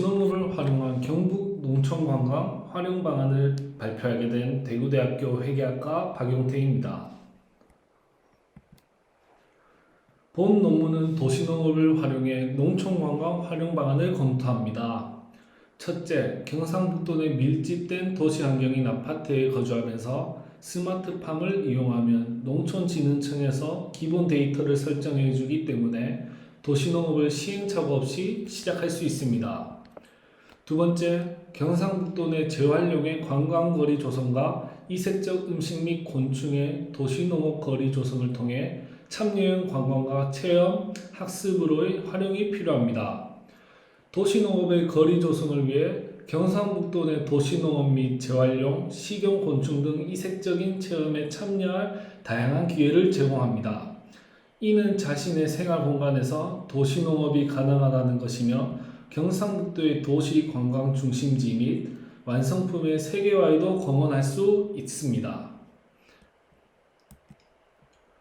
농업을 활용한 경북 농촌관광 활용 방안을 발표하게 된 대구대학교 회계학과 박용태입니다. 본 논문은 도시농업을 활용해 농촌관광 활용 방안을 검토합니다. 첫째, 경상북도 내 밀집된 도시 환경인 아파트에 거주하면서 스마트팜을 이용하면 농촌진흥청에서 기본 데이터를 설정해 주기 때문에 도시농업을 시행착오 없이 시작할 수 있습니다. 두 번째, 경상북도 내 재활용의 관광거리 조성과 이색적 음식 및 곤충의 도시농업 거리 조성을 통해 참여형 관광과 체험, 학습으로의 활용이 필요합니다. 도시농업의 거리 조성을 위해 경상북도 내 도시농업 및 재활용, 식용곤충 등 이색적인 체험에 참여할 다양한 기회를 제공합니다. 이는 자신의 생활 공간에서 도시농업이 가능하다는 것이며 경상북도의 도시 관광 중심지 및 완성품의 세계화에도 공헌할 수 있습니다.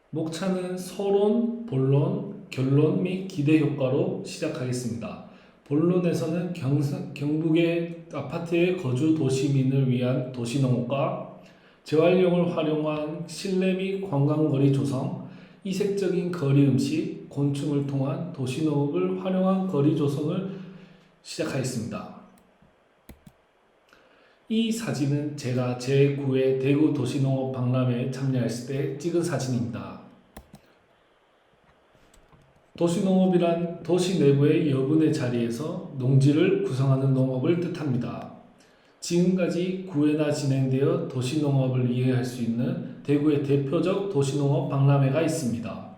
목차는 서론, 본론, 결론 및 기대 효과로 시작하겠습니다. 본론에서는 경북의 아파트의 거주 도시민을 위한 도시농업과 재활용을 활용한 실내 및 관광거리 조성, 이색적인 거리 음식, 곤충을 통한 도시농업을 활용한 거리 조성을 시작하였습니다. 이 사진은 제가 제9회 대구 도시농업 박람회에 참여했을 때 찍은 사진입니다. 도시농업이란 도시 내부의 여분의 자리에서 농지를 구성하는 농업을 뜻합니다. 지금까지 9회나 진행되어 도시농업을 이해할 수 있는 대구의 대표적 도시농업 박람회가 있습니다.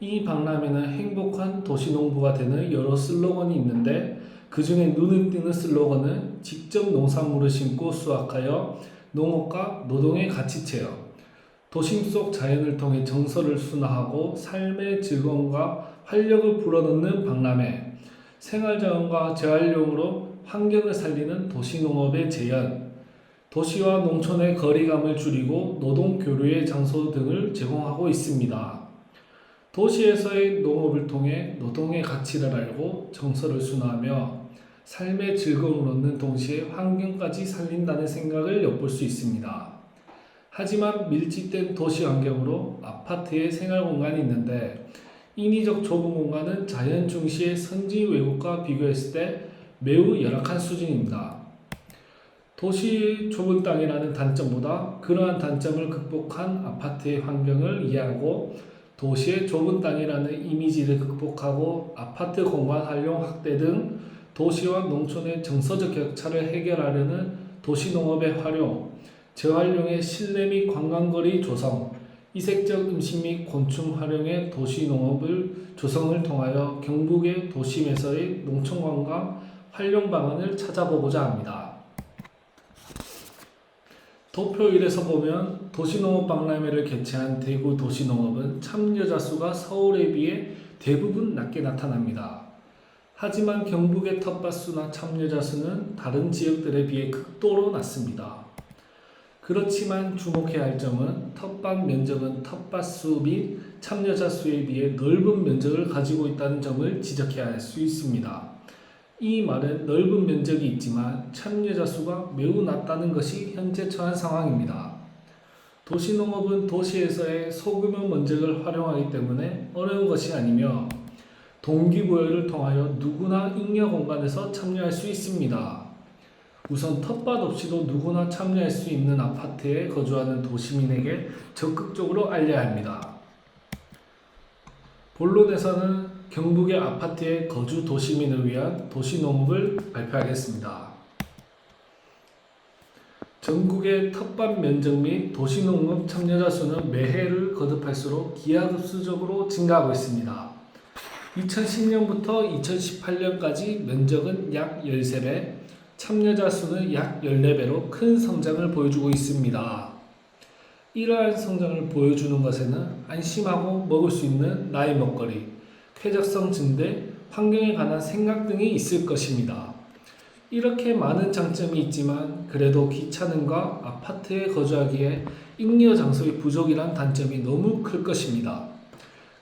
이 박람회는 행복한 도시농부가 되는 여러 슬로건이 있는데 그 중에 눈에 띄는 슬로건은 직접 농산물을 심고 수확하여 농업과 노동의 가치 체험, 도심 속 자연을 통해 정서를 순화하고 삶의 즐거움과 활력을 불어넣는 박람회, 생활자원과 재활용으로 환경을 살리는 도시농업의 재현, 도시와 농촌의 거리감을 줄이고 노동 교류의 장소 등을 제공하고 있습니다. 도시에서의 농업을 통해 노동의 가치를 알고 정서를 순화하며 삶의 즐거움을 얻는 동시에 환경까지 살린다는 생각을 엿볼 수 있습니다. 하지만 밀집된 도시 환경으로 아파트의 생활 공간이 있는데 인위적 좁은 공간은 자연 중시의 선진 외국과 비교했을 때 매우 열악한 수준입니다. 도시의 좁은 땅이라는 단점보다 그러한 단점을 극복한 아파트의 환경을 이해하고 도시의 좁은 땅이라는 이미지를 극복하고 아파트 공간 활용 확대 등 도시와 농촌의 정서적 격차를 해결하려는 도시농업의 활용, 재활용의 실내 및 관광거리 조성, 이색적 음식 및 곤충 활용의 도시농업을 조성을 통하여 경북의 도심에서의 농촌관광 활용 방안을 찾아보고자 합니다. 도표 1에서 보면 도시농업 박람회를 개최한 대구 도시농업은 참여자 수가 서울에 비해 대부분 낮게 나타납니다. 하지만 경북의 텃밭 수나 참여자 수는 다른 지역들에 비해 극도로 낮습니다. 그렇지만 주목해야 할 점은 텃밭 면적은 텃밭 수 및 참여자 수에 비해 넓은 면적을 가지고 있다는 점을 지적해야 할 수 있습니다. 이 말은 넓은 면적이 있지만 참여자 수가 매우 낮다는 것이 현재 처한 상황입니다. 도시농업은 도시에서의 소규모 면적을 활용하기 때문에 어려운 것이 아니며 동기부여를 통하여 누구나 잉여 공간에서 참여할 수 있습니다. 우선 텃밭 없이도 누구나 참여할 수 있는 아파트에 거주하는 도시민에게 적극적으로 알려야 합니다. 본론에서는 경북의 아파트의 거주 도시민을 위한 도시농업을 발표하겠습니다. 전국의 텃밭 면적 및 도시농업 참여자 수는 매해를 거듭할수록 기하급수적으로 증가하고 있습니다. 2010년부터 2018년까지 면적은 약 13배, 참여자 수는 약 14배로 큰 성장을 보여주고 있습니다. 이러한 성장을 보여주는 것에는 안심하고 먹을 수 있는 나의 먹거리, 쾌적성 증대, 환경에 관한 생각 등이 있을 것입니다. 이렇게 많은 장점이 있지만 그래도 귀찮음과 아파트에 거주하기에 잉여 장소의 부족이란 단점이 너무 클 것입니다.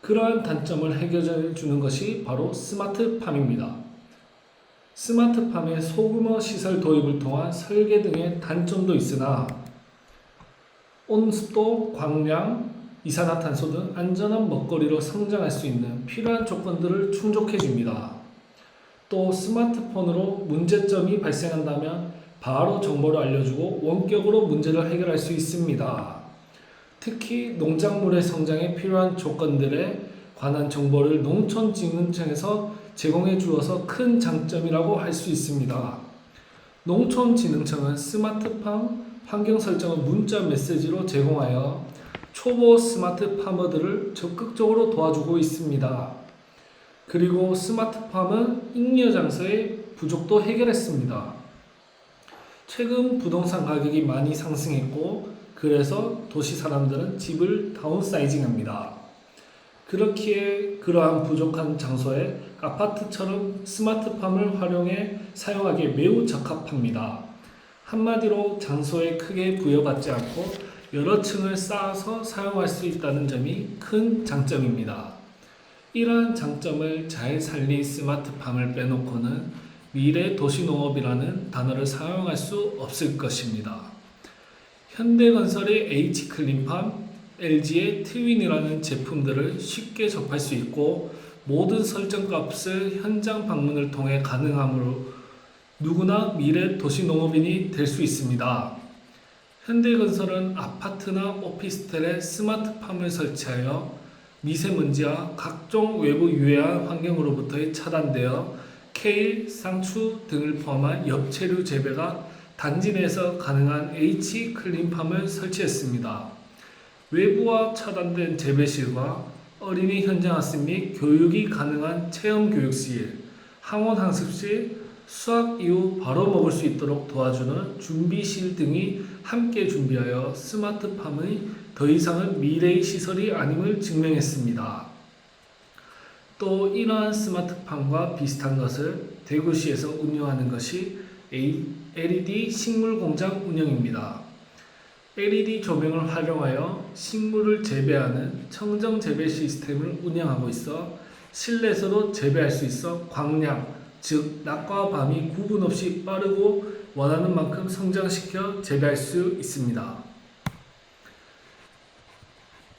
그러한 단점을 해결해 주는 것이 바로 스마트팜입니다. 스마트팜의 소규모 시설 도입을 통한 설계 등의 단점도 있으나 온습도, 광량, 이산화탄소 등 안전한 먹거리로 성장할 수 있는 필요한 조건들을 충족해 줍니다. 또 스마트폰으로 문제점이 발생한다면 바로 정보를 알려주고 원격으로 문제를 해결할 수 있습니다. 특히 농작물의 성장에 필요한 조건들에 관한 정보를 농촌진흥청에서 제공해 주어서 큰 장점이라고 할 수 있습니다. 농촌진흥청은 스마트팜 환경 설정을 문자 메시지로 제공하여 초보 스마트 파머들을 적극적으로 도와주고 있습니다. 그리고 스마트팜은 잉여 장소의 부족도 해결했습니다. 최근 부동산 가격이 많이 상승했고 그래서 도시 사람들은 집을 다운사이징합니다. 그렇기에 그러한 부족한 장소에 아파트처럼 스마트팜을 활용해 사용하기에 매우 적합합니다. 한마디로 장소에 크게 부여받지 않고 여러 층을 쌓아서 사용할 수 있다는 점이 큰 장점입니다. 이러한 장점을 잘 살린 스마트팜을 빼놓고는 미래 도시농업이라는 단어를 사용할 수 없을 것입니다. 현대건설의 H클린팜, LG의 트윈이라는 제품들을 쉽게 접할 수 있고 모든 설정값을 현장 방문을 통해 가능하므로 누구나 미래 도시농업인이 될 수 있습니다. 현대건설은 아파트나 오피스텔에 스마트팜을 설치하여 미세먼지와 각종 외부 유해한 환경으로부터의 차단되어 케일, 상추 등을 포함한 엽채류 재배가 단지 내에서 가능한 H클린팜을 설치했습니다. 외부와 차단된 재배실과 어린이 현장학습 및 교육이 가능한 체험교육실, 항원학습실, 수학 이후 바로 먹을 수 있도록 도와주는 준비실 등이 함께 준비하여 스마트팜의 더 이상은 미래의 시설이 아님을 증명했습니다. 또 이러한 스마트팜과 비슷한 것을 대구시에서 운영하는 것이 LED 식물공장 운영입니다. LED 조명을 활용하여 식물을 재배하는 청정 재배 시스템을 운영하고 있어 실내에서도 재배할 수 있어 광량, 즉 낮과 밤이 구분 없이 빠르고 원하는 만큼 성장시켜 재배할 수 있습니다.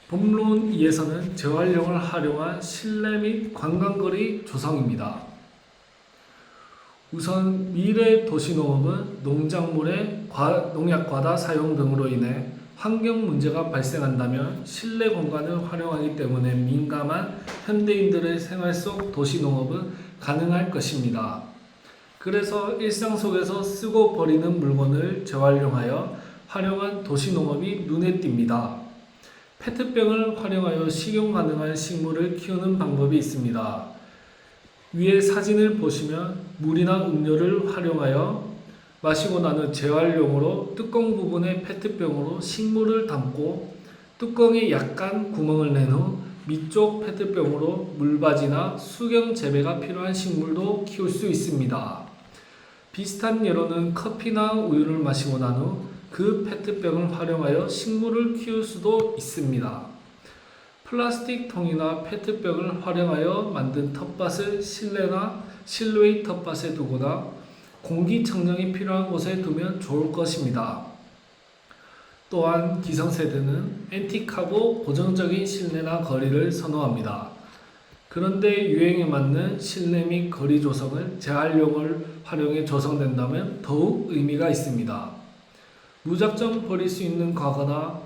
본문 2에서는 재활용을 활용한 실내 및 관광거리 조성입니다. 우선 미래 도시농업은 농작물의 농약 과다 사용 등으로 인해 환경 문제가 발생한다면 실내 공간을 활용하기 때문에 민감한 현대인들의 생활 속 도시농업은 가능할 것입니다. 그래서 일상 속에서 쓰고 버리는 물건을 재활용하여 활용한 도시농업이 눈에 띕니다. 페트병을 활용하여 식용 가능한 식물을 키우는 방법이 있습니다. 위에 사진을 보시면 물이나 음료를 활용하여 마시고 나는 재활용으로 뚜껑 부분에 페트병으로 식물을 담고 뚜껑에 약간 구멍을 낸 후 밑쪽 페트병으로 물받이나 수경 재배가 필요한 식물도 키울 수 있습니다. 비슷한 예로는 커피나 우유를 마시고 난 후 그 페트병을 활용하여 식물을 키울 수도 있습니다. 플라스틱 통이나 페트병을 활용하여 만든 텃밭을 실내나 실외의 텃밭에 두거나 공기청정이 필요한 곳에 두면 좋을 것입니다. 또한 기성세대는 앤틱하고 고정적인 실내나 거리를 선호합니다. 그런데 유행에 맞는 실내 및 거리 조성을 재활용을 활용해 조성된다면 더욱 의미가 있습니다. 무작정 버릴 수 있는 과거나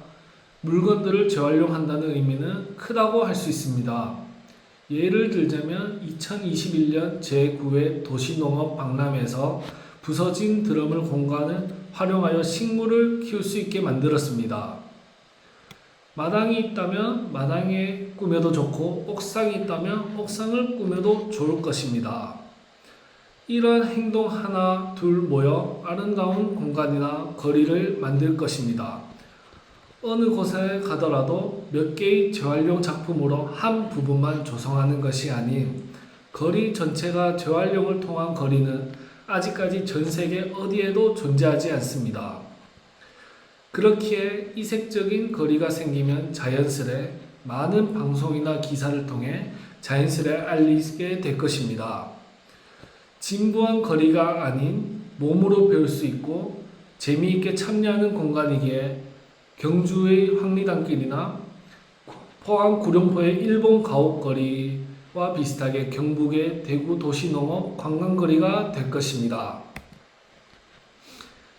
물건들을 재활용한다는 의미는 크다고 할 수 있습니다. 예를 들자면 2021년 제9회 도시농업 박람회에서 부서진 드럼을 공간을 활용하여 식물을 키울 수 있게 만들었습니다. 마당이 있다면 마당에 꾸며도 좋고 옥상이 있다면 옥상을 꾸며도 좋을 것입니다. 이러한 행동 하나 둘 모여 아름다운 공간이나 거리를 만들 것입니다. 어느 곳에 가더라도 몇 개의 재활용 작품으로 한 부분만 조성하는 것이 아닌 거리 전체가 재활용을 통한 거리는 아직까지 전 세계 어디에도 존재하지 않습니다. 그렇기에 이색적인 거리가 생기면 자연스레 많은 방송이나 기사를 통해 자연스레 알리게 될 것입니다. 진부한 거리가 아닌 몸으로 배울 수 있고 재미있게 참여하는 공간이기에 경주의 황리단길이나 포항 구룡포의 일본 가옥거리와 비슷하게 경북의 대구 도시농업 관광거리가 될 것입니다.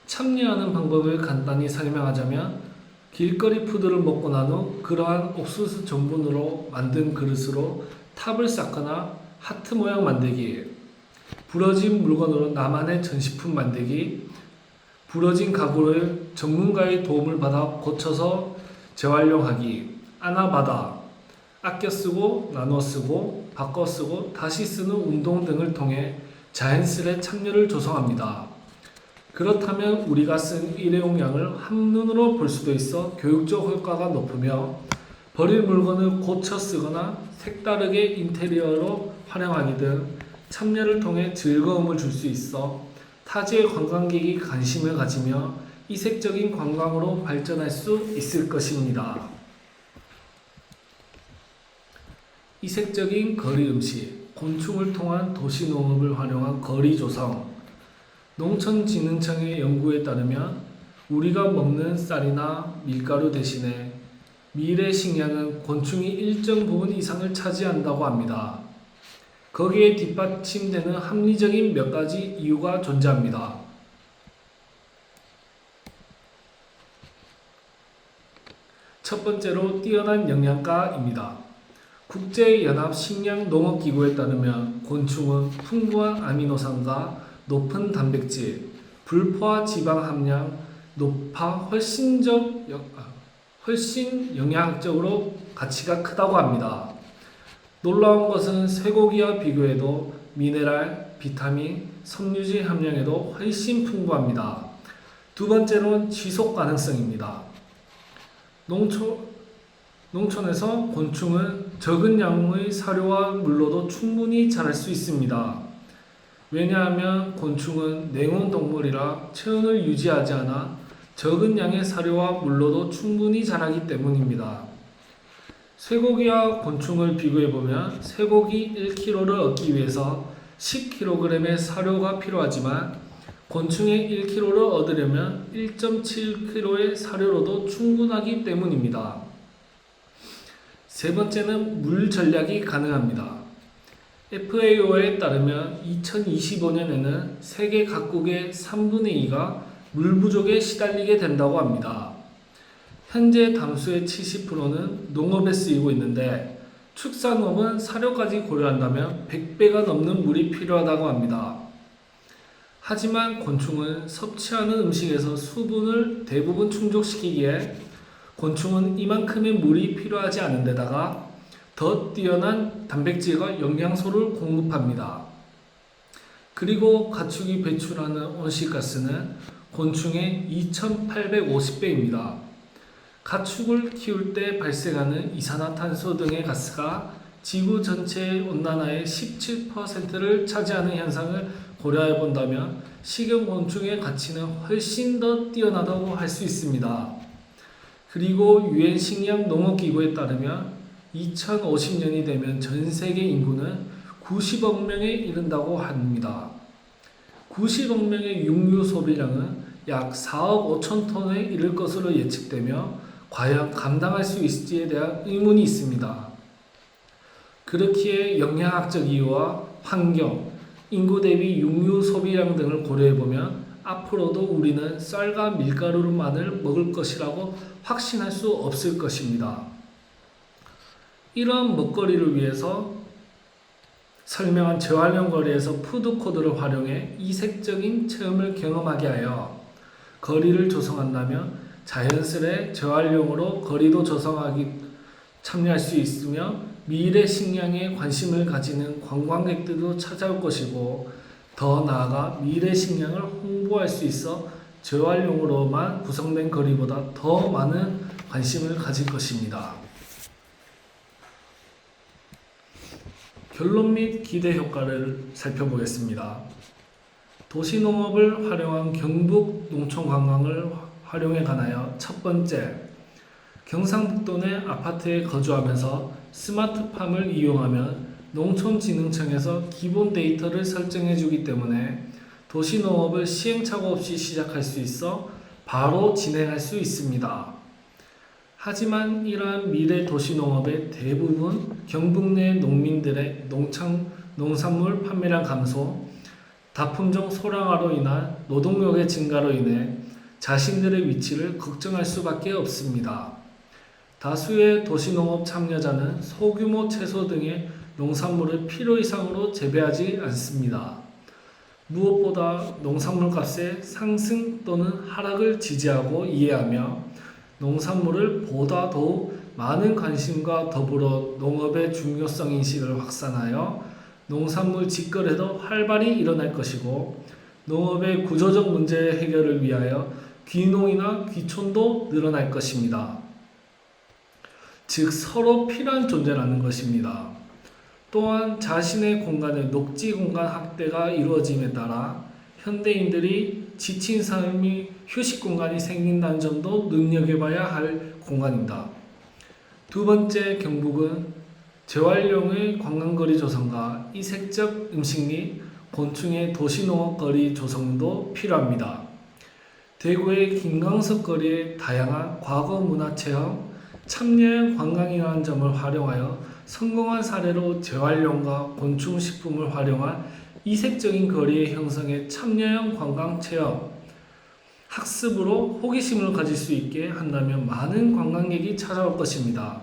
참여하는 방법을 간단히 설명하자면 길거리 푸드를 먹고 난 후 그러한 옥수수 전분으로 만든 그릇으로 탑을 쌓거나 하트 모양 만들기, 부러진 물건으로 나만의 전시품 만들기, 부러진 가구를 전문가의 도움을 받아 고쳐서 재활용하기, 아나바다, 아껴 쓰고 나눠 쓰고 바꿔 쓰고 다시 쓰는 운동 등을 통해 자연스레 참여를 조성합니다. 그렇다면 우리가 쓴 일회용량을 한눈으로 볼 수도 있어 교육적 효과가 높으며 버릴 물건을 고쳐 쓰거나 색다르게 인테리어로 활용하기 등 참여를 통해 즐거움을 줄 수 있어 타지의 관광객이 관심을 가지며 이색적인 관광으로 발전할 수 있을 것입니다. 이색적인 거리 음식, 곤충을 통한 도시농업을 활용한 거리 조성. 농촌진흥청의 연구에 따르면 우리가 먹는 쌀이나 밀가루 대신에 밀의 식량은 곤충이 일정 부분 이상을 차지한다고 합니다. 거기에 뒷받침되는 합리적인 몇 가지 이유가 존재합니다. 첫 번째로 뛰어난 영양가입니다. 국제연합식량농업기구에 따르면 곤충은 풍부한 아미노산과 높은 단백질, 불포화 지방 함량 높아 훨씬 영양학적으로 가치가 크다고 합니다. 놀라운 것은 쇠고기와 비교해도 미네랄, 비타민, 섬유질 함량에도 훨씬 풍부합니다. 두 번째로는 지속 가능성입니다. 농촌에서 곤충은 적은 양의 사료와 물로도 충분히 자랄 수 있습니다. 왜냐하면 곤충은 냉온 동물이라 체온을 유지하지 않아 적은 양의 사료와 물로도 충분히 자라기 때문입니다. 쇠고기와 곤충을 비교해보면 쇠고기 1kg를 얻기 위해서 10kg의 사료가 필요하지만 곤충의 1kg를 얻으려면 1.7kg의 사료로도 충분하기 때문입니다. 세 번째는 물 전략이 가능합니다. FAO에 따르면 2025년에는 세계 각국의 3분의 2가 물 부족에 시달리게 된다고 합니다. 현재 담수의 70%는 농업에 쓰이고 있는데 축산업은 사료까지 고려한다면 100배가 넘는 물이 필요하다고 합니다. 하지만 곤충은 섭취하는 음식에서 수분을 대부분 충족시키기에 곤충은 이만큼의 물이 필요하지 않은 데다가 더 뛰어난 단백질과 영양소를 공급합니다. 그리고 가축이 배출하는 온실가스는 곤충의 2850배입니다. 가축을 키울 때 발생하는 이산화탄소 등의 가스가 지구 전체의 온난화의 17%를 차지하는 현상을 고려해 본다면 식용곤충의 가치는 훨씬 더 뛰어나다고 할 수 있습니다. 그리고 유엔 식량농업기구에 따르면 2050년이 되면 전 세계 인구는 90억 명에 이른다고 합니다. 90억 명의 육류 소비량은 약 4억 5천 톤에 이를 것으로 예측되며 과연 감당할 수 있을지에 대한 의문이 있습니다. 그렇기에 영양학적 이유와 환경, 인구 대비 육류 소비량 등을 고려해보면 앞으로도 우리는 쌀과 밀가루만을 먹을 것이라고 확신할 수 없을 것입니다. 이러한 먹거리를 위해서 설명한 재활용 거리에서 푸드코드를 활용해 이색적인 체험을 경험하게 하여 거리를 조성한다면 자연스레 재활용으로 거리도 참여할 수 있으며 미래 식량에 관심을 가지는 관광객들도 찾아올 것이고 더 나아가 미래 식량을 홍보할 수 있어 재활용으로만 구성된 거리보다 더 많은 관심을 가질 것입니다. 결론 및 기대 효과를 살펴보겠습니다. 도시농업을 활용한 경북 농촌관광을 활용에 관하여 첫 번째, 경상북도 내 아파트에 거주하면서 스마트팜을 이용하면 농촌진흥청에서 기본 데이터를 설정해 주기 때문에 도시농업을 시행착오 없이 시작할 수 있어 바로 진행할 수 있습니다. 하지만 이러한 미래 도시농업의 대부분 경북 내 농민들의 농산물 판매량 감소, 다품종 소량화로 인한 노동력의 증가로 인해 자신들의 위치를 걱정할 수밖에 없습니다. 다수의 도시농업 참여자는 소규모 채소 등의 농산물을 필요 이상으로 재배하지 않습니다. 무엇보다 농산물 값의 상승 또는 하락을 지지하고 이해하며 농산물을 보다 더욱 많은 관심과 더불어 농업의 중요성 인식을 확산하여 농산물 직거래도 활발히 일어날 것이고 농업의 구조적 문제 해결을 위하여 귀농이나 귀촌도 늘어날 것입니다. 즉 서로 필요한 존재라는 것입니다. 또한 자신의 공간의 녹지 공간 확대가 이루어짐에 따라 현대인들이 지친 삶이 휴식 공간이 생긴다는 점도 눈여겨봐야 할 공간입니다. 두 번째, 경북은 재활용의 관광거리 조성과 이색적 음식 및 곤충의 도시농업거리 조성도 필요합니다. 대구의 김광석 거리의 다양한 과거 문화체험, 참여형 관광이라는 점을 활용하여 성공한 사례로 재활용과 곤충식품을 활용한 이색적인 거리의 형성에 참여형 관광체험, 학습으로 호기심을 가질 수 있게 한다면 많은 관광객이 찾아올 것입니다.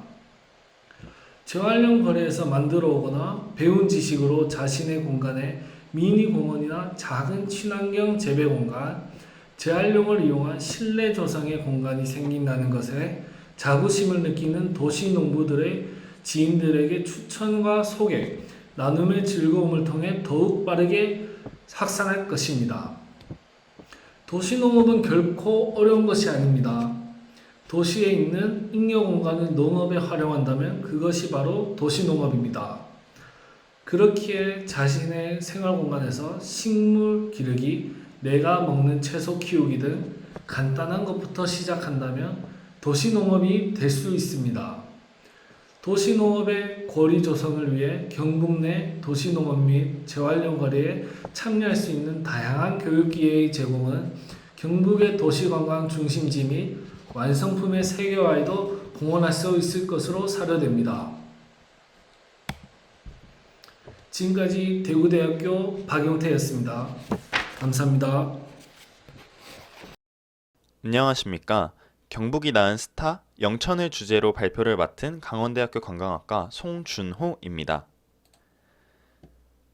재활용 거리에서 만들어 오거나 배운 지식으로 자신의 공간에 미니 공원이나 작은 친환경 재배 공간, 재활용을 이용한 실내 조성의 공간이 생긴다는 것에 자부심을 느끼는 도시 농부들의 지인들에게 추천과 소개, 나눔의 즐거움을 통해 더욱 빠르게 확산할 것입니다. 도시농업은 결코 어려운 것이 아닙니다. 도시에 있는 잉여 공간을 농업에 활용한다면 그것이 바로 도시농업입니다. 그렇기에 자신의 생활 공간에서 식물 기르기, 내가 먹는 채소 키우기 등 간단한 것부터 시작한다면 도시농업이 될 수 있습니다. 도시농업의 거리 조성을 위해 경북 내 도시농업 및 재활용 거리에 참여할 수 있는 다양한 교육 기회의 제공은 경북의 도시관광 중심지 및 완성품의 세계화에도 공헌할 수 있을 것으로 사료됩니다. 지금까지 대구대학교 박용태였습니다. 감사합니다. 안녕하십니까. 경북이 낳은 스타 영천을 주제로 발표를 맡은 강원대학교 관광학과 송준호입니다.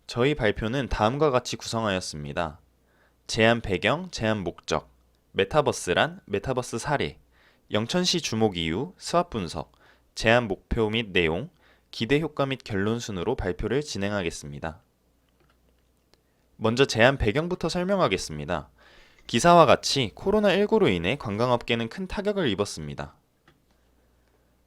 저희 발표는 다음과 같이 구성하였습니다. 제안 배경, 제안 목적, 메타버스란, 메타버스 사례, 영천시 주목 이유, 스왑 분석, 제안 목표 및 내용, 기대 효과 및 결론 순으로 발표를 진행하겠습니다. 먼저 제안 배경부터 설명하겠습니다. 기사와 같이 코로나19로 인해 관광업계는 큰 타격을 입었습니다.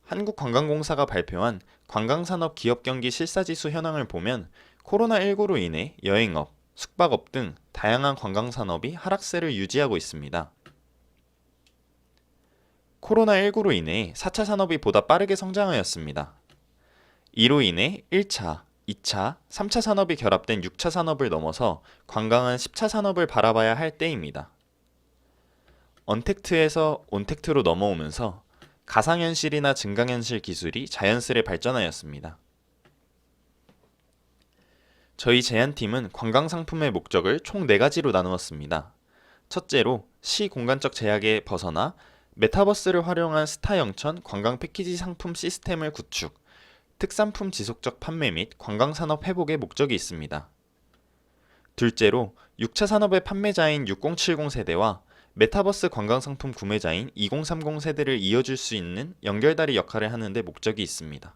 한국관광공사가 발표한 관광산업 기업경기 실사지수 현황을 보면 코로나19로 인해 여행업, 숙박업 등 다양한 관광산업이 하락세를 유지하고 있습니다. 코로나19로 인해 4차 산업이 보다 빠르게 성장하였습니다. 이로 인해 1차, 2차, 3차 산업이 결합된 6차 산업을 넘어서 관광은 10차 산업을 바라봐야 할 때입니다. 언택트에서 온택트로 넘어오면서 가상현실이나 증강현실 기술이 자연스레 발전하였습니다. 저희 제안팀은 관광상품의 목적을 총 4가지로 나누었습니다. 첫째로 시공간적 제약에 벗어나 메타버스를 활용한 스타영천 관광 패키지 상품 시스템을 구축, 특산품 지속적 판매 및 관광산업 회복의 목적이 있습니다. 둘째로 6차 산업의 판매자인 6070 세대와 메타버스 관광상품 구매자인 2030 세대를 이어줄 수 있는 연결다리 역할을 하는 데 목적이 있습니다.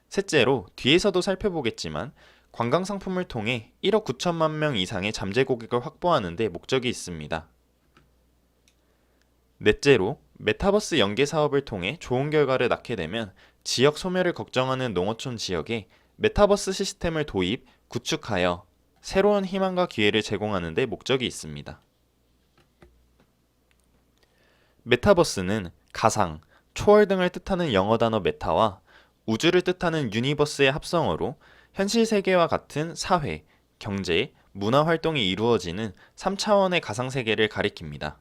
셋째로 뒤에서도 살펴보겠지만 관광상품을 통해 1억 9천만 명 이상의 잠재 고객을 확보하는 데 목적이 있습니다. 넷째로 메타버스 연계 사업을 통해 좋은 결과를 낳게 되면 지역 소멸을 걱정하는 농어촌 지역에 메타버스 시스템을 도입, 구축하여 새로운 희망과 기회를 제공하는 데 목적이 있습니다. 메타버스는 가상, 초월 등을 뜻하는 영어 단어 메타와 우주를 뜻하는 유니버스의 합성어로 현실 세계와 같은 사회, 경제, 문화 활동이 이루어지는 3차원의 가상세계를 가리킵니다.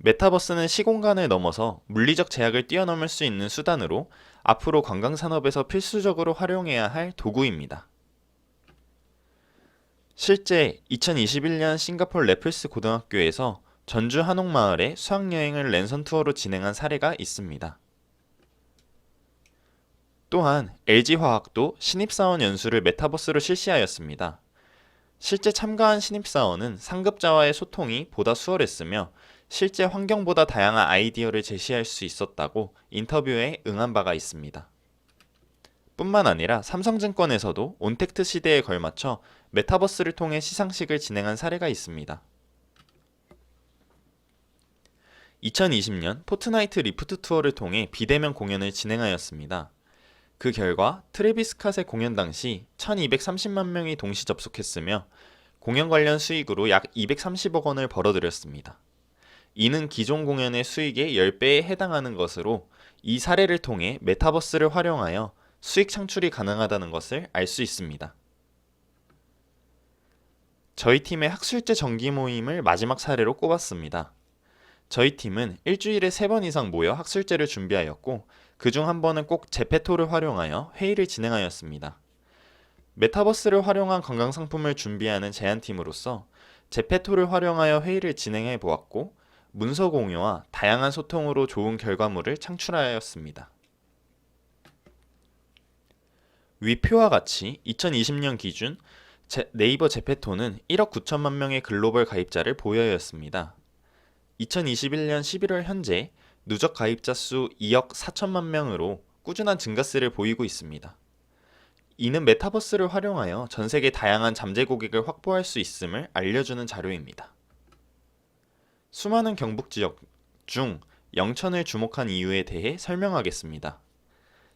메타버스는 시공간을 넘어서 물리적 제약을 뛰어넘을 수 있는 수단으로 앞으로 관광산업에서 필수적으로 활용해야 할 도구입니다. 실제 2021년 싱가포르 레플스 고등학교에서 전주 한옥마을에 수학여행을 랜선 투어로 진행한 사례가 있습니다. 또한 LG화학도 신입사원 연수를 메타버스로 실시하였습니다. 실제 참가한 신입사원은 상급자와의 소통이 보다 수월했으며 실제 환경보다 다양한 아이디어를 제시할 수 있었다고 인터뷰에 응한 바가 있습니다. 뿐만 아니라 삼성증권에서도 온택트 시대에 걸맞춰 메타버스를 통해 시상식을 진행한 사례가 있습니다. 2020년 포트나이트 리프트 투어를 통해 비대면 공연을 진행하였습니다. 그 결과 트래비스 스캇의 공연 당시 1230만 명이 동시 접속했으며 공연 관련 수익으로 약 230억 원을 벌어들였습니다. 이는 기존 공연의 수익의 10배에 해당하는 것으로 이 사례를 통해 메타버스를 활용하여 수익 창출이 가능하다는 것을 알 수 있습니다. 저희 팀의 학술제 정기 모임을 마지막 사례로 꼽았습니다. 저희 팀은 일주일에 3번 이상 모여 학술제를 준비하였고 그중 한 번은 꼭 제페토를 활용하여 회의를 진행하였습니다. 메타버스를 활용한 관광상품을 준비하는 제안팀으로서 제페토를 활용하여 회의를 진행해 보았고 문서 공유와 다양한 소통으로 좋은 결과물을 창출하였습니다. 위 표와 같이 2020년 기준 네이버 제페토는 1억 9천만 명의 글로벌 가입자를 보유하였습니다. 2021년 11월 현재 누적 가입자 수 2억 4천만 명으로 꾸준한 증가세를 보이고 있습니다. 이는 메타버스를 활용하여 전 세계 다양한 잠재 고객을 확보할 수 있음을 알려주는 자료입니다. 수많은 경북 지역 중 영천을 주목한 이유에 대해 설명하겠습니다.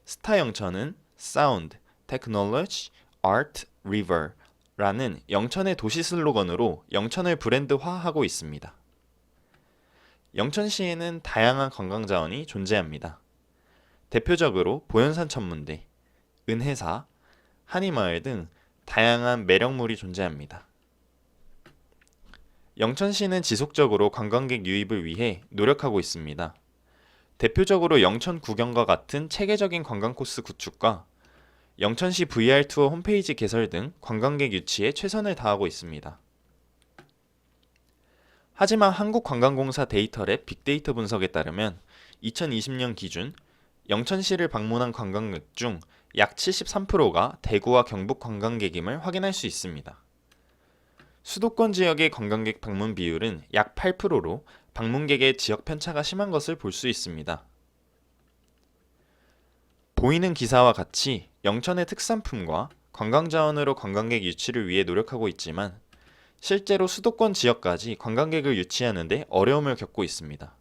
스타 영천은 사운드, 테크놀로지, 아트, 리버 라는 영천의 도시 슬로건으로 영천을 브랜드화하고 있습니다. 영천시에는 다양한 관광자원이 존재합니다. 대표적으로 보현산 천문대, 은혜사, 한이마을 등 다양한 매력물이 존재합니다. 영천시는 지속적으로 관광객 유입을 위해 노력하고 있습니다. 대표적으로 영천 구경과 같은 체계적인 관광 코스 구축과 영천시 VR 투어 홈페이지 개설 등 관광객 유치에 최선을 다하고 있습니다. 하지만 한국관광공사 데이터랩 빅데이터 분석에 따르면 2020년 기준 영천시를 방문한 관광객 중 약 73%가 대구와 경북 관광객임을 확인할 수 있습니다. 수도권 지역의 관광객 방문 비율은 약 8%로 방문객의 지역 편차가 심한 것을 볼 수 있습니다. 보이는 기사와 같이 영천의 특산품과 관광자원으로 관광객 유치를 위해 노력하고 있지만 실제로 수도권 지역까지 관광객을 유치하는 데 어려움을 겪고 있습니다.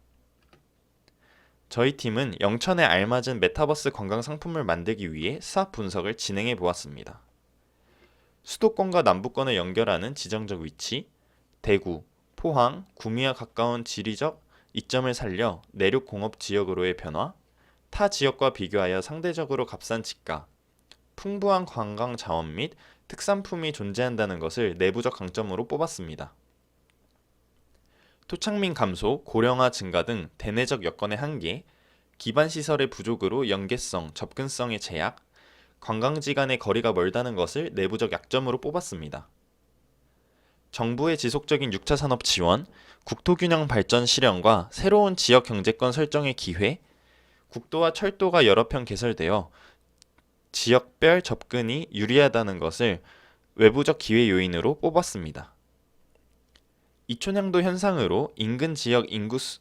저희 팀은 영천에 알맞은 메타버스 관광 상품을 만들기 위해 사업 분석을 진행해 보았습니다. 수도권과 남부권을 연결하는 지정적 위치, 대구, 포항, 구미와 가까운 지리적 이점을 살려 내륙 공업 지역으로의 변화, 타 지역과 비교하여 상대적으로 값싼 집가, 풍부한 관광 자원 및 특산품이 존재한다는 것을 내부적 강점으로 뽑았습니다. 토착민 감소, 고령화 증가 등 대내적 여건의 한계, 기반 시설의 부족으로 연계성, 접근성의 제약, 관광지 간의 거리가 멀다는 것을 내부적 약점으로 뽑았습니다. 정부의 지속적인 6차 산업 지원, 국토균형 발전 실현과 새로운 지역 경제권 설정의 기회, 국도와 철도가 여러 편 개설되어 지역별 접근이 유리하다는 것을 외부적 기회 요인으로 뽑았습니다. 이촌향도 현상으로 인근 지역 인구수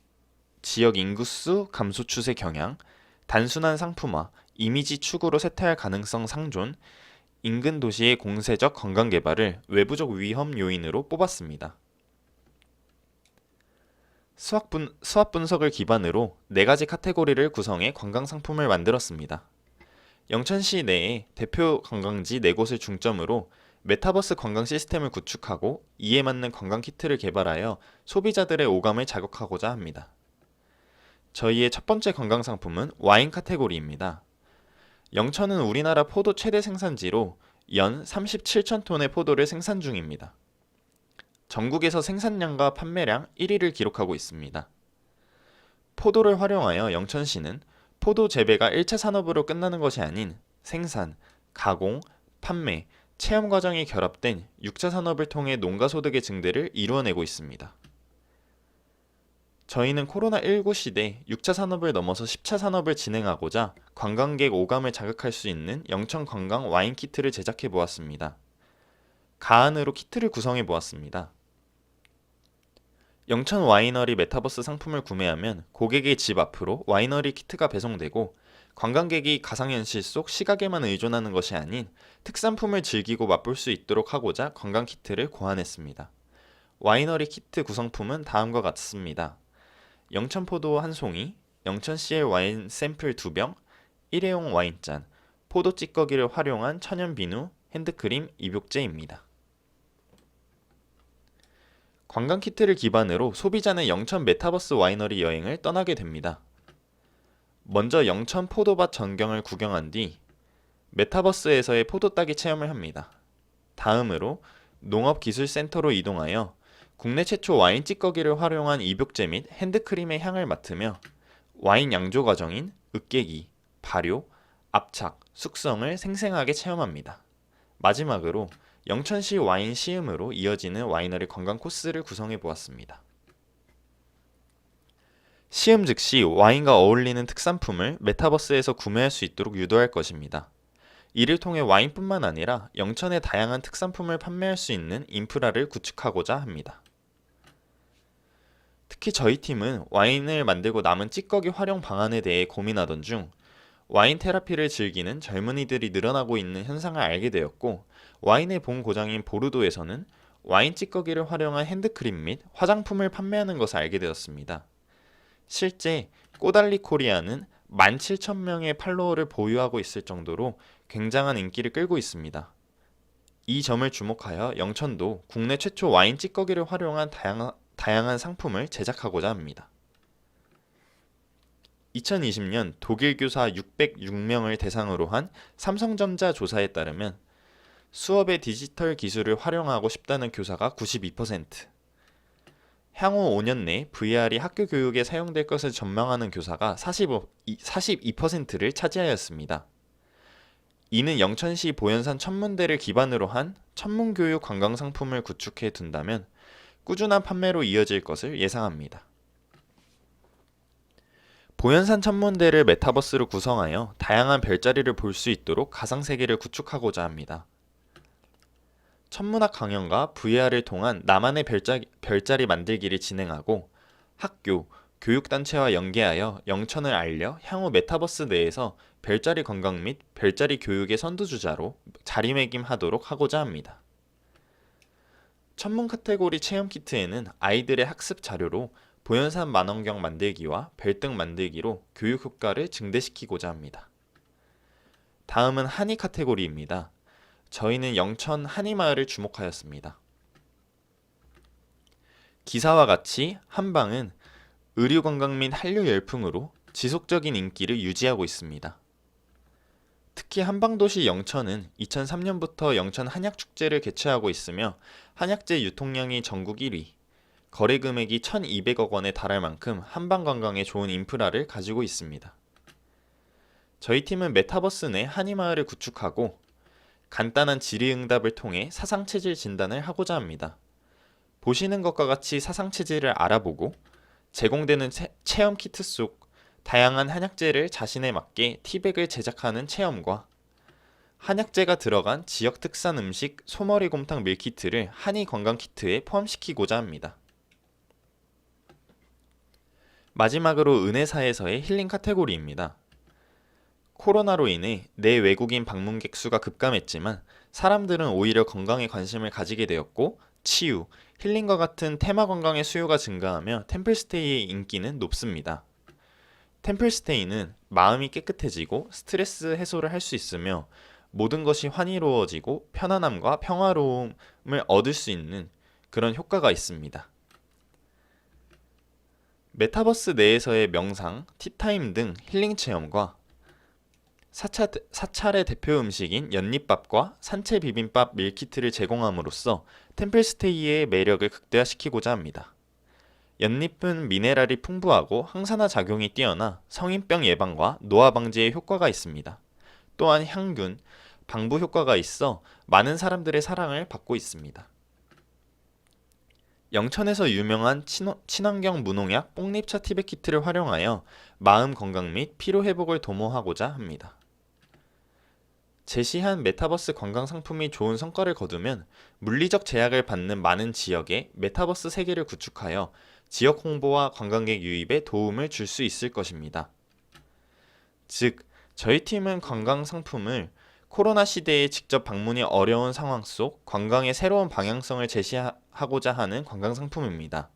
감소 추세 경향, 단순한 상품화, 이미지 축으로 쇠퇴할 가능성 상존, 인근 도시의 공세적 관광 개발을 외부적 위험 요인으로 뽑았습니다. 수학 분석을 기반으로 4가지 카테고리를 구성해 관광 상품을 만들었습니다. 영천시 내에 대표 관광지 4곳을 중점으로 메타버스 관광 시스템을 구축하고 이에 맞는 관광 키트를 개발하여 소비자들의 오감을 자극하고자 합니다. 저희의 첫 번째 관광 상품은 와인 카테고리입니다. 영천은 우리나라 포도 최대 생산지로 연 37천 톤의 포도를 생산 중입니다. 전국에서 생산량과 판매량 1위를 기록하고 있습니다. 포도를 활용하여 영천시는 포도 재배가 1차 산업으로 끝나는 것이 아닌 생산, 가공, 판매, 체험 과정이 결합된 6차 산업을 통해 농가 소득의 증대를 이루어내고 있습니다. 저희는 코로나19 시대 6차 산업을 넘어서 10차 산업을 진행하고자 관광객 오감을 자극할 수 있는 영천 관광 와인 키트를 제작해 보았습니다. 가안으로 키트를 구성해 보았습니다. 영천 와이너리 메타버스 상품을 구매하면 고객의 집 앞으로 와이너리 키트가 배송되고 관광객이 가상현실 속 시각에만 의존하는 것이 아닌 특산품을 즐기고 맛볼 수 있도록 하고자 관광 키트를 고안했습니다. 와이너리 키트 구성품은 다음과 같습니다. 영천포도 한 송이, 영천CL 와인 샘플 2병, 일회용 와인잔, 포도 찌꺼기를 활용한 천연 비누, 핸드크림, 입욕제입니다. 관광 키트를 기반으로 소비자는 영천 메타버스 와이너리 여행을 떠나게 됩니다. 먼저 영천 포도밭 전경을 구경한 뒤 메타버스에서의 포도 따기 체험을 합니다. 다음으로 농업기술센터로 이동하여 국내 최초 와인 찌꺼기를 활용한 입욕제 및 핸드크림의 향을 맡으며 와인 양조 과정인 으깨기, 발효, 압착, 숙성을 생생하게 체험합니다. 마지막으로 영천시 와인 시음으로 이어지는 와이너리 관광 코스를 구성해 보았습니다. 시음 즉시 와인과 어울리는 특산품을 메타버스에서 구매할 수 있도록 유도할 것입니다. 이를 통해 와인뿐만 아니라 영천의 다양한 특산품을 판매할 수 있는 인프라를 구축하고자 합니다. 특히 저희 팀은 와인을 만들고 남은 찌꺼기 활용 방안에 대해 고민하던 중 와인 테라피를 즐기는 젊은이들이 늘어나고 있는 현상을 알게 되었고 와인의 본 고장인 보르도에서는 와인 찌꺼기를 활용한 핸드크림 및 화장품을 판매하는 것을 알게 되었습니다. 실제 꼬달리 코리아는 17,000명의 팔로워를 보유하고 있을 정도로 굉장한 인기를 끌고 있습니다. 이 점을 주목하여 영천도 국내 최초 와인 찌꺼기를 활용한 다양한 상품을 제작하고자 합니다. 2020년 독일 교사 606명을 대상으로 한 삼성전자 조사에 따르면 수업에 디지털 기술을 활용하고 싶다는 교사가 92%, 향후 5년 내 VR이 학교 교육에 사용될 것을 전망하는 교사가 42%를 차지하였습니다. 이는 영천시 보현산 천문대를 기반으로 한 천문교육 관광상품을 구축해 둔다면 꾸준한 판매로 이어질 것을 예상합니다. 보현산 천문대를 메타버스로 구성하여 다양한 별자리를 볼 수 있도록 가상세계를 구축하고자 합니다. 천문학 강연과 VR을 통한 나만의 별자리 만들기를 진행하고 학교, 교육단체와 연계하여 영천을 알려 향후 메타버스 내에서 별자리 관광 및 별자리 교육의 선두주자로 자리매김하도록 하고자 합니다. 천문 카테고리 체험 키트에는 아이들의 학습 자료로 보현산 만원경 만들기와 별등 만들기로 교육 효과를 증대시키고자 합니다. 다음은 한의 카테고리입니다. 저희는 영천 한의마을을 주목하였습니다. 기사와 같이 한방은 의류관광 및 한류 열풍으로 지속적인 인기를 유지하고 있습니다. 특히 한방도시 영천은 2003년부터 영천 한약축제를 개최하고 있으며 한약재 유통량이 전국 1위, 거래 금액이 1,200억 원에 달할 만큼 한방관광에 좋은 인프라를 가지고 있습니다. 저희 팀은 메타버스 내 한의마을을 구축하고 간단한 질의응답을 통해 사상체질 진단을 하고자 합니다. 보시는 것과 같이 사상체질을 알아보고 제공되는 체험 키트 속 다양한 한약재를 자신에 맞게 티백을 제작하는 체험과 한약재가 들어간 지역 특산 음식 소머리곰탕 밀키트를 한의 관광 키트에 포함시키고자 합니다. 마지막으로 은혜사에서의 힐링 카테고리입니다. 코로나로 인해 내 외국인 방문객 수가 급감했지만 사람들은 오히려 건강에 관심을 가지게 되었고 치유, 힐링과 같은 테마 관광의 수요가 증가하며 템플스테이의 인기는 높습니다. 템플스테이는 마음이 깨끗해지고 스트레스 해소를 할 수 있으며 모든 것이 환희로워지고 편안함과 평화로움을 얻을 수 있는 그런 효과가 있습니다. 메타버스 내에서의 명상, 티타임 등 힐링 체험과 사찰의 대표 음식인 연잎밥과 산채 비빔밥 밀키트를 제공함으로써 템플스테이의 매력을 극대화시키고자 합니다. 연잎은 미네랄이 풍부하고 항산화 작용이 뛰어나 성인병 예방과 노화 방지에 효과가 있습니다. 또한 향균, 방부 효과가 있어 많은 사람들의 사랑을 받고 있습니다. 영천에서 유명한 친환경 무농약 뽕잎차 티백키트를 활용하여 마음 건강 및 피로 회복을 도모하고자 합니다. 제시한 메타버스 관광 상품이 좋은 성과를 거두면 물리적 제약을 받는 많은 지역에 메타버스 세계를 구축하여 지역 홍보와 관광객 유입에 도움을 줄 수 있을 것입니다. 즉, 저희 팀은 관광 상품을 코로나 시대에 직접 방문이 어려운 상황 속 관광의 새로운 방향성을 제시하고자 하는 관광 상품입니다.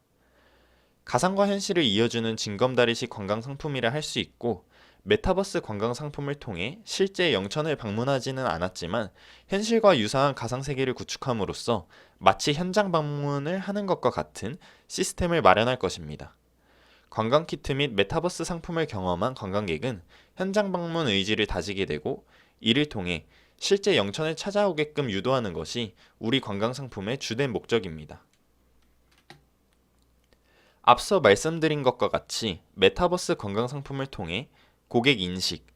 가상과 현실을 이어주는 징검다리식 관광 상품이라 할 수 있고, 메타버스 관광 상품을 통해 실제 영천을 방문하지는 않았지만 현실과 유사한 가상 세계를 구축함으로써 마치 현장 방문을 하는 것과 같은 시스템을 마련할 것입니다. 관광 키트 및 메타버스 상품을 경험한 관광객은 현장 방문 의지를 다지게 되고, 이를 통해 실제 영천을 찾아오게끔 유도하는 것이 우리 관광 상품의 주된 목적입니다. 앞서 말씀드린 것과 같이 메타버스 관광 상품을 통해 고객 인식,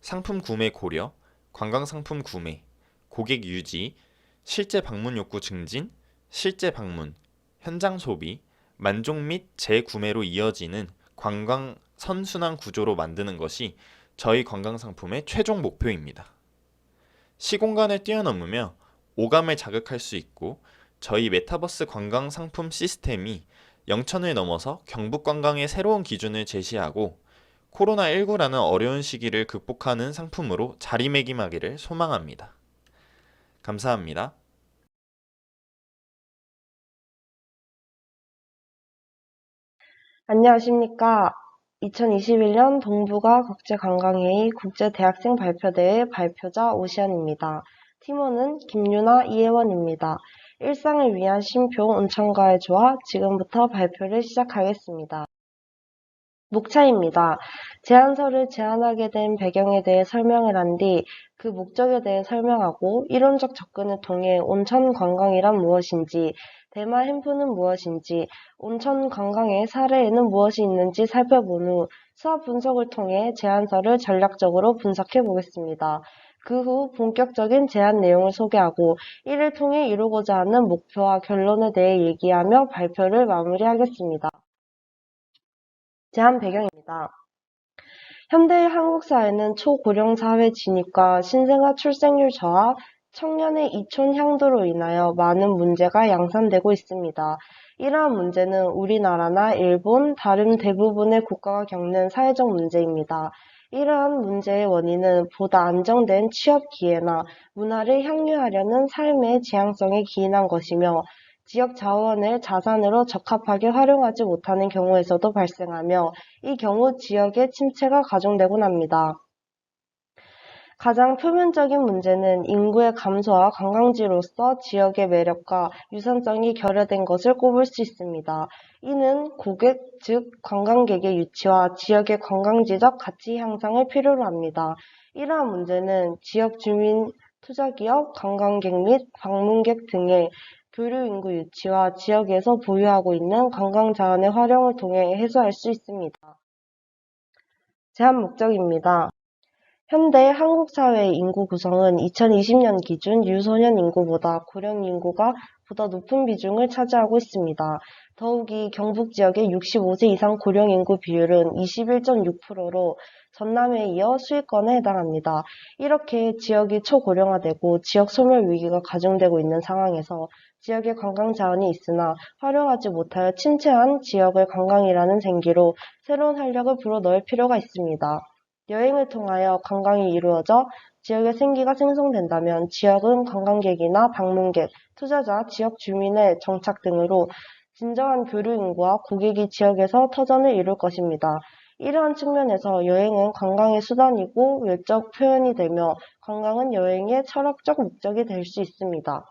상품 구매 고려, 관광 상품 구매, 고객 유지, 실제 방문 욕구 증진, 실제 방문, 현장 소비, 만족 및 재구매로 이어지는 관광 선순환 구조로 만드는 것이 저희 관광 상품의 최종 목표입니다. 시공간을 뛰어넘으며 오감을 자극할 수 있고, 저희 메타버스 관광 상품 시스템이 영천을 넘어서 경북 관광의 새로운 기준을 제시하고 코로나19라는 어려운 시기를 극복하는 상품으로 자리매김하기를 소망합니다. 감사합니다. 안녕하십니까. 2021년 동북아 국제관광회의 국제대학생 발표대회 발표자 오시안입니다. 팀원은 김유나 이혜원입니다. 일상을 위한 쉼표 온천과의 조화, 지금부터 발표를 시작하겠습니다. 목차입니다. 제안서를 제안하게 된 배경에 대해 설명을 한 뒤 그 목적에 대해 설명하고, 이론적 접근을 통해 온천 관광이란 무엇인지, 대마 햄프는 무엇인지, 온천 관광의 사례에는 무엇이 있는지 살펴본 후 수학 분석을 통해 제안서를 전략적으로 분석해 보겠습니다. 그 후 본격적인 제안 내용을 소개하고, 이를 통해 이루고자 하는 목표와 결론에 대해 얘기하며 발표를 마무리하겠습니다. 제안 배경입니다. 현대의 한국 사회는 초고령 사회 진입과 신생아 출생률 저하, 청년의 이촌 향도로 인하여 많은 문제가 양산되고 있습니다. 이러한 문제는 우리나라나 일본, 다른 대부분의 국가가 겪는 사회적 문제입니다. 이러한 문제의 원인은 보다 안정된 취업 기회나 문화를 향유하려는 삶의 지향성에 기인한 것이며, 지역 자원을 자산으로 적합하게 활용하지 못하는 경우에서도 발생하며, 이 경우 지역의 침체가 가중되곤 합니다. 가장 표면적인 문제는 인구의 감소와 관광지로서 지역의 매력과 유산성이 결여된 것을 꼽을 수 있습니다. 이는 고객, 즉 관광객의 유치와 지역의 관광지적 가치 향상을 필요로 합니다. 이러한 문제는 지역 주민, 투자기업, 관광객 및 방문객 등의 교류 인구 유치와 지역에서 보유하고 있는 관광 자원의 활용을 통해 해소할 수 있습니다. 제안 목적입니다. 현대 한국 사회의 인구 구성은 2020년 기준 유소년 인구보다 고령 인구가 보다 높은 비중을 차지하고 있습니다. 더욱이 경북 지역의 65세 이상 고령 인구 비율은 21.6%로 전남에 이어 수익권에 해당합니다. 이렇게 지역이 초고령화되고 지역 소멸 위기가 가중되고 있는 상황에서 지역에 관광 자원이 있으나 활용하지 못하여 침체한 지역을 관광이라는 생기로 새로운 활력을 불어넣을 필요가 있습니다. 여행을 통하여 관광이 이루어져 지역의 생기가 생성된다면 지역은 관광객이나 방문객, 투자자, 지역 주민의 정착 등으로 진정한 교류 인구와 고객이 지역에서 터전을 이룰 것입니다. 이러한 측면에서 여행은 관광의 수단이고 외적 표현이 되며, 관광은 여행의 철학적 목적이 될 수 있습니다.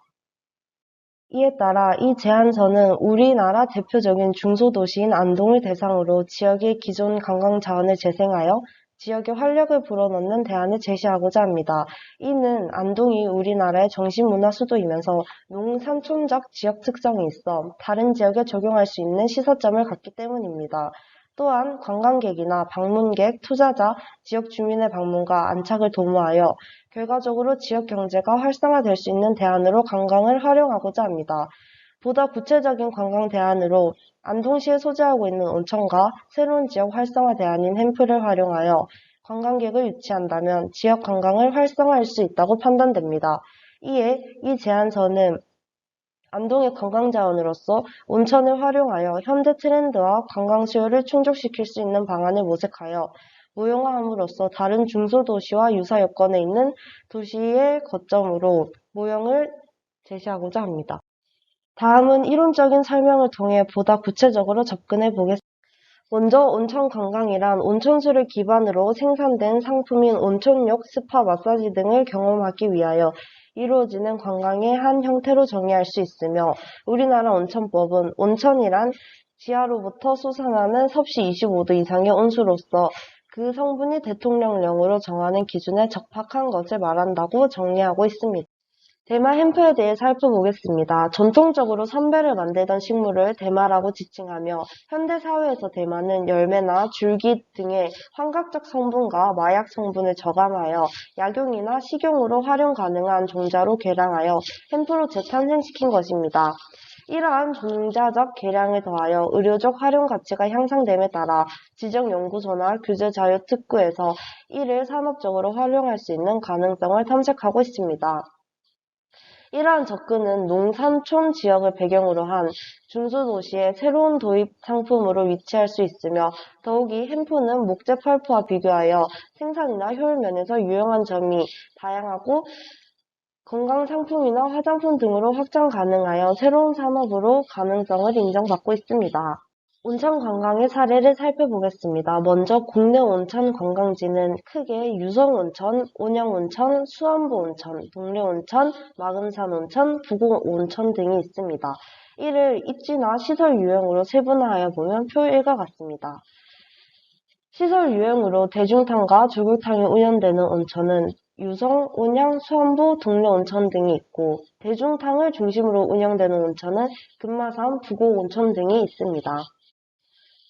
이에 따라 이 제안서는 우리나라 대표적인 중소도시인 안동을 대상으로 지역의 기존 관광 자원을 재생하여 지역에 활력을 불어넣는 대안을 제시하고자 합니다. 이는 안동이 우리나라의 정신문화 수도이면서 농산촌적 지역 특성이 있어 다른 지역에 적용할 수 있는 시사점을 갖기 때문입니다. 또한 관광객이나 방문객, 투자자, 지역 주민의 방문과 안착을 도모하여 결과적으로 지역 경제가 활성화될 수 있는 대안으로 관광을 활용하고자 합니다. 보다 구체적인 관광 대안으로 안동시에 소재하고 있는 온천과 새로운 지역 활성화 대안인 햄프를 활용하여 관광객을 유치한다면 지역 관광을 활성화할 수 있다고 판단됩니다. 이에 이 제안서는 안동의 관광자원으로서 온천을 활용하여 현대 트렌드와 관광 수요를 충족시킬 수 있는 방안을 모색하여 무용화함으로써 다른 중소도시와 유사 여건에 있는 도시의 거점으로 모형을 제시하고자 합니다. 다음은 이론적인 설명을 통해 보다 구체적으로 접근해 보겠습니다. 먼저 온천 관광이란 온천수를 기반으로 생산된 상품인 온천욕, 스파, 마사지 등을 경험하기 위하여 이루어지는 관광의 한 형태로 정의할 수 있으며 우리나라 온천법은 온천이란 지하로부터 솟아나는 섭씨 25도 이상의 온수로서 그 성분이 대통령령으로 정하는 기준에 적합한 것을 말한다고 정리하고 있습니다. 대마 햄프에 대해 살펴보겠습니다. 전통적으로 선배를 만들던 식물을 대마라고 지칭하며 현대 사회에서 대마는 열매나 줄기 등의 환각적 성분과 마약 성분을 저감하여 약용이나 식용으로 활용 가능한 종자로 개량하여 햄프로 재탄생시킨 것입니다. 이러한 종자적 개량을 더하여 의료적 활용 가치가 향상됨에 따라 지적 연구소나 규제 자유 특구에서 이를 산업적으로 활용할 수 있는 가능성을 탐색하고 있습니다. 이러한 접근은 농산촌 지역을 배경으로 한 중소도시의 새로운 도입 상품으로 위치할 수 있으며 더욱이 햄프는 목재 펄프와 비교하여 생산이나 효율 면에서 유용한 점이 다양하고 건강 상품이나 화장품 등으로 확장 가능하여 새로운 산업으로 가능성을 인정받고 있습니다. 온천 관광의 사례를 살펴보겠습니다. 먼저 국내 온천 관광지는 크게 유성온천, 온영온천, 수안부온천, 동래온천, 마금산온천, 부곡온천 등이 있습니다. 이를 입지나 시설 유형으로 세분화하여 보면 표일과 같습니다. 시설 유형으로 대중탕과 조격탕이 운영되는 온천은 유성, 온양, 수안부, 동래온천 등이 있고 대중탕을 중심으로 운영되는 온천은 금마산, 부곡온천 등이 있습니다.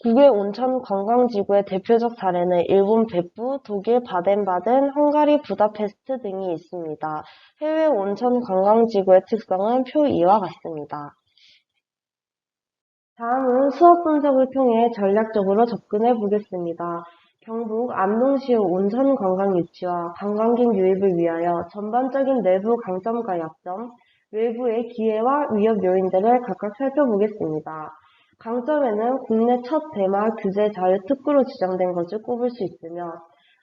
국외 온천 관광지구의 대표적 사례는 일본 벳부, 독일 바덴바덴, 헝가리 부다페스트 등이 있습니다. 해외 온천 관광지구의 특성은 표 2와 같습니다. 다음은 수업 분석을 통해 전략적으로 접근해 보겠습니다. 경북 안동시의 온천 관광 유치와 관광객 유입을 위하여 전반적인 내부 강점과 약점, 외부의 기회와 위협 요인들을 각각 살펴보겠습니다. 강점에는 국내 첫 대마 규제 자유 특구로 지정된 것을 꼽을 수 있으며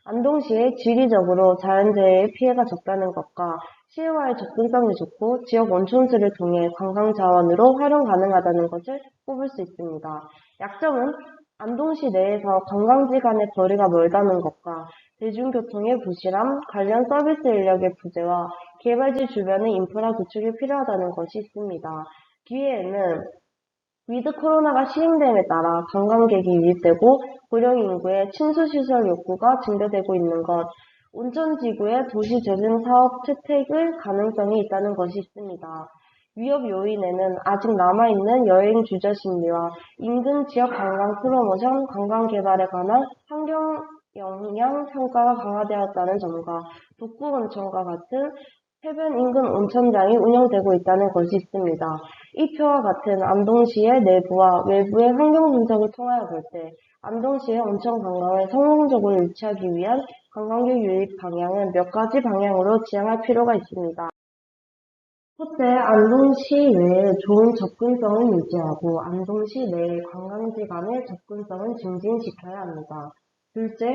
안동시의 지리적으로 자연재해의 피해가 적다는 것과 시의와의 접근성이 좋고 지역 온천수를 통해 관광 자원으로 활용 가능하다는 것을 꼽을 수 있습니다. 약점은 안동시 내에서 관광지 간의 거리가 멀다는 것과 대중교통의 부실함, 관련 서비스 인력의 부재와 개발지 주변의 인프라 구축이 필요하다는 것이 있습니다. 기회에는 위드 코로나가 시행됨에 따라 관광객이 유입되고 고령 인구의 침수시설 욕구가 증대되고 있는 것, 온천지구의 도시재생 사업 채택의 가능성이 있다는 것이 있습니다. 위협 요인에는 아직 남아있는 여행 주저 심리와 인근 지역 관광 프로모션, 관광 개발에 관한 환경 영향 평가가 강화되었다는 점과 독구 온천과 같은 해변 인근 온천장이 운영되고 있다는 것이 있습니다. 이 표와 같은 안동시의 내부와 외부의 환경 분석을 통하여 볼 때 안동시의 온천 관광을 성공적으로 유치하기 위한 관광객 유입 방향은 몇 가지 방향으로 지향할 필요가 있습니다. 첫째, 안동시 외에 좋은 접근성을 유지하고 안동시 내의 관광지 간의 접근성을 증진시켜야 합니다. 둘째,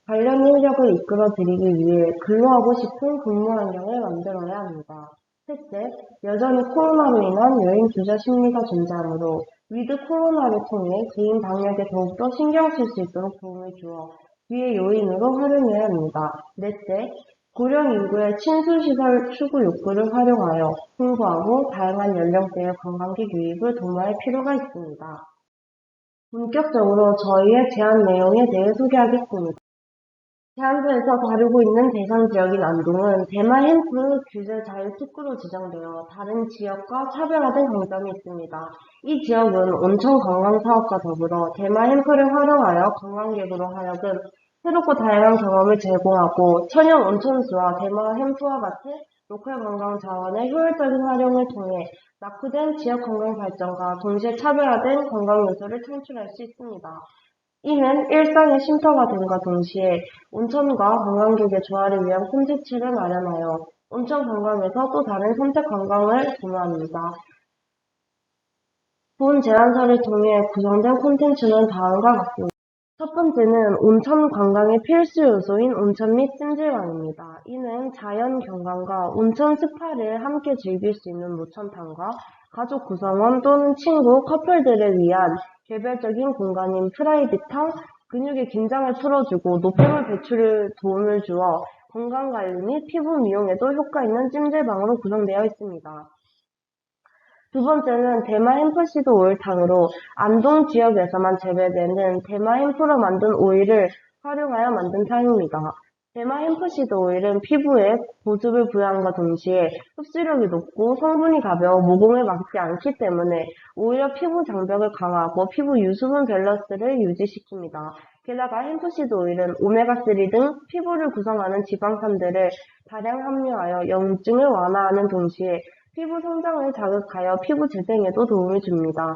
관련 인력을 이끌어들이기 위해 근로하고 싶은 근무 환경을 만들어야 합니다. 셋째, 여전히 코로나로 인한 여행 주저 심리가 존재하므로 위드 코로나를 통해 개인 방역에 더욱더 신경 쓸 수 있도록 도움을 주어 위의 요인으로 활용해야 합니다. 넷째, 고령 인구의 친수시설 추구 욕구를 활용하여 풍부하고 다양한 연령대의 관광객 유입을 도모할 필요가 있습니다. 본격적으로 저희의 제안 내용에 대해 소개하겠습니다. 제안서에서 다루고 있는 대상 지역인 안동은 대마 햄프 규제 자유 특구로 지정되어 다른 지역과 차별화된 강점이 있습니다. 이 지역은 온천 관광 사업과 더불어 대마 햄프를 활용하여 관광객으로 하여금 새롭고 다양한 경험을 제공하고 천연 온천수와 대마 햄프와 같은 로컬 관광 자원의 효율적인 활용을 통해 낙후된 지역 관광 발전과 동시에 차별화된 관광 요소를 창출할 수 있습니다. 이는 일상의 쉼터가 됨과 동시에 온천과 관광객의 조화를 위한 콘텐츠를 마련하여 온천 관광에서 또 다른 선택 관광을 도모합니다. 본 제안서를 통해 구성된 콘텐츠는 다음과 같습니다. 첫 번째는 온천 관광의 필수 요소인 온천 및 찜질방입니다. 이는 자연 경관과 온천 스파를 함께 즐길 수 있는 모천탕과 가족 구성원 또는 친구, 커플들을 위한 개별적인 공간인 프라이빗탕, 근육의 긴장을 풀어주고 노폐물 배출에 도움을 주어 건강관리 및 피부 미용에도 효과 있는 찜질방으로 구성되어 있습니다. 두 번째는 대마 햄프시드 오일탕으로 안동 지역에서만 재배되는 대마 햄프로 만든 오일을 활용하여 만든 탕입니다. 대마 햄프시드 오일은 피부에 보습을 부여함과 동시에 흡수력이 높고 성분이 가벼워 모공을 막지 않기 때문에 오히려 피부 장벽을 강화하고 피부 유수분 밸런스를 유지시킵니다. 게다가 햄프시드 오일은 오메가3 등 피부를 구성하는 지방산들을 다량 함유하여 염증을 완화하는 동시에 피부 성장을 자극하여 피부 재생에도 도움을 줍니다.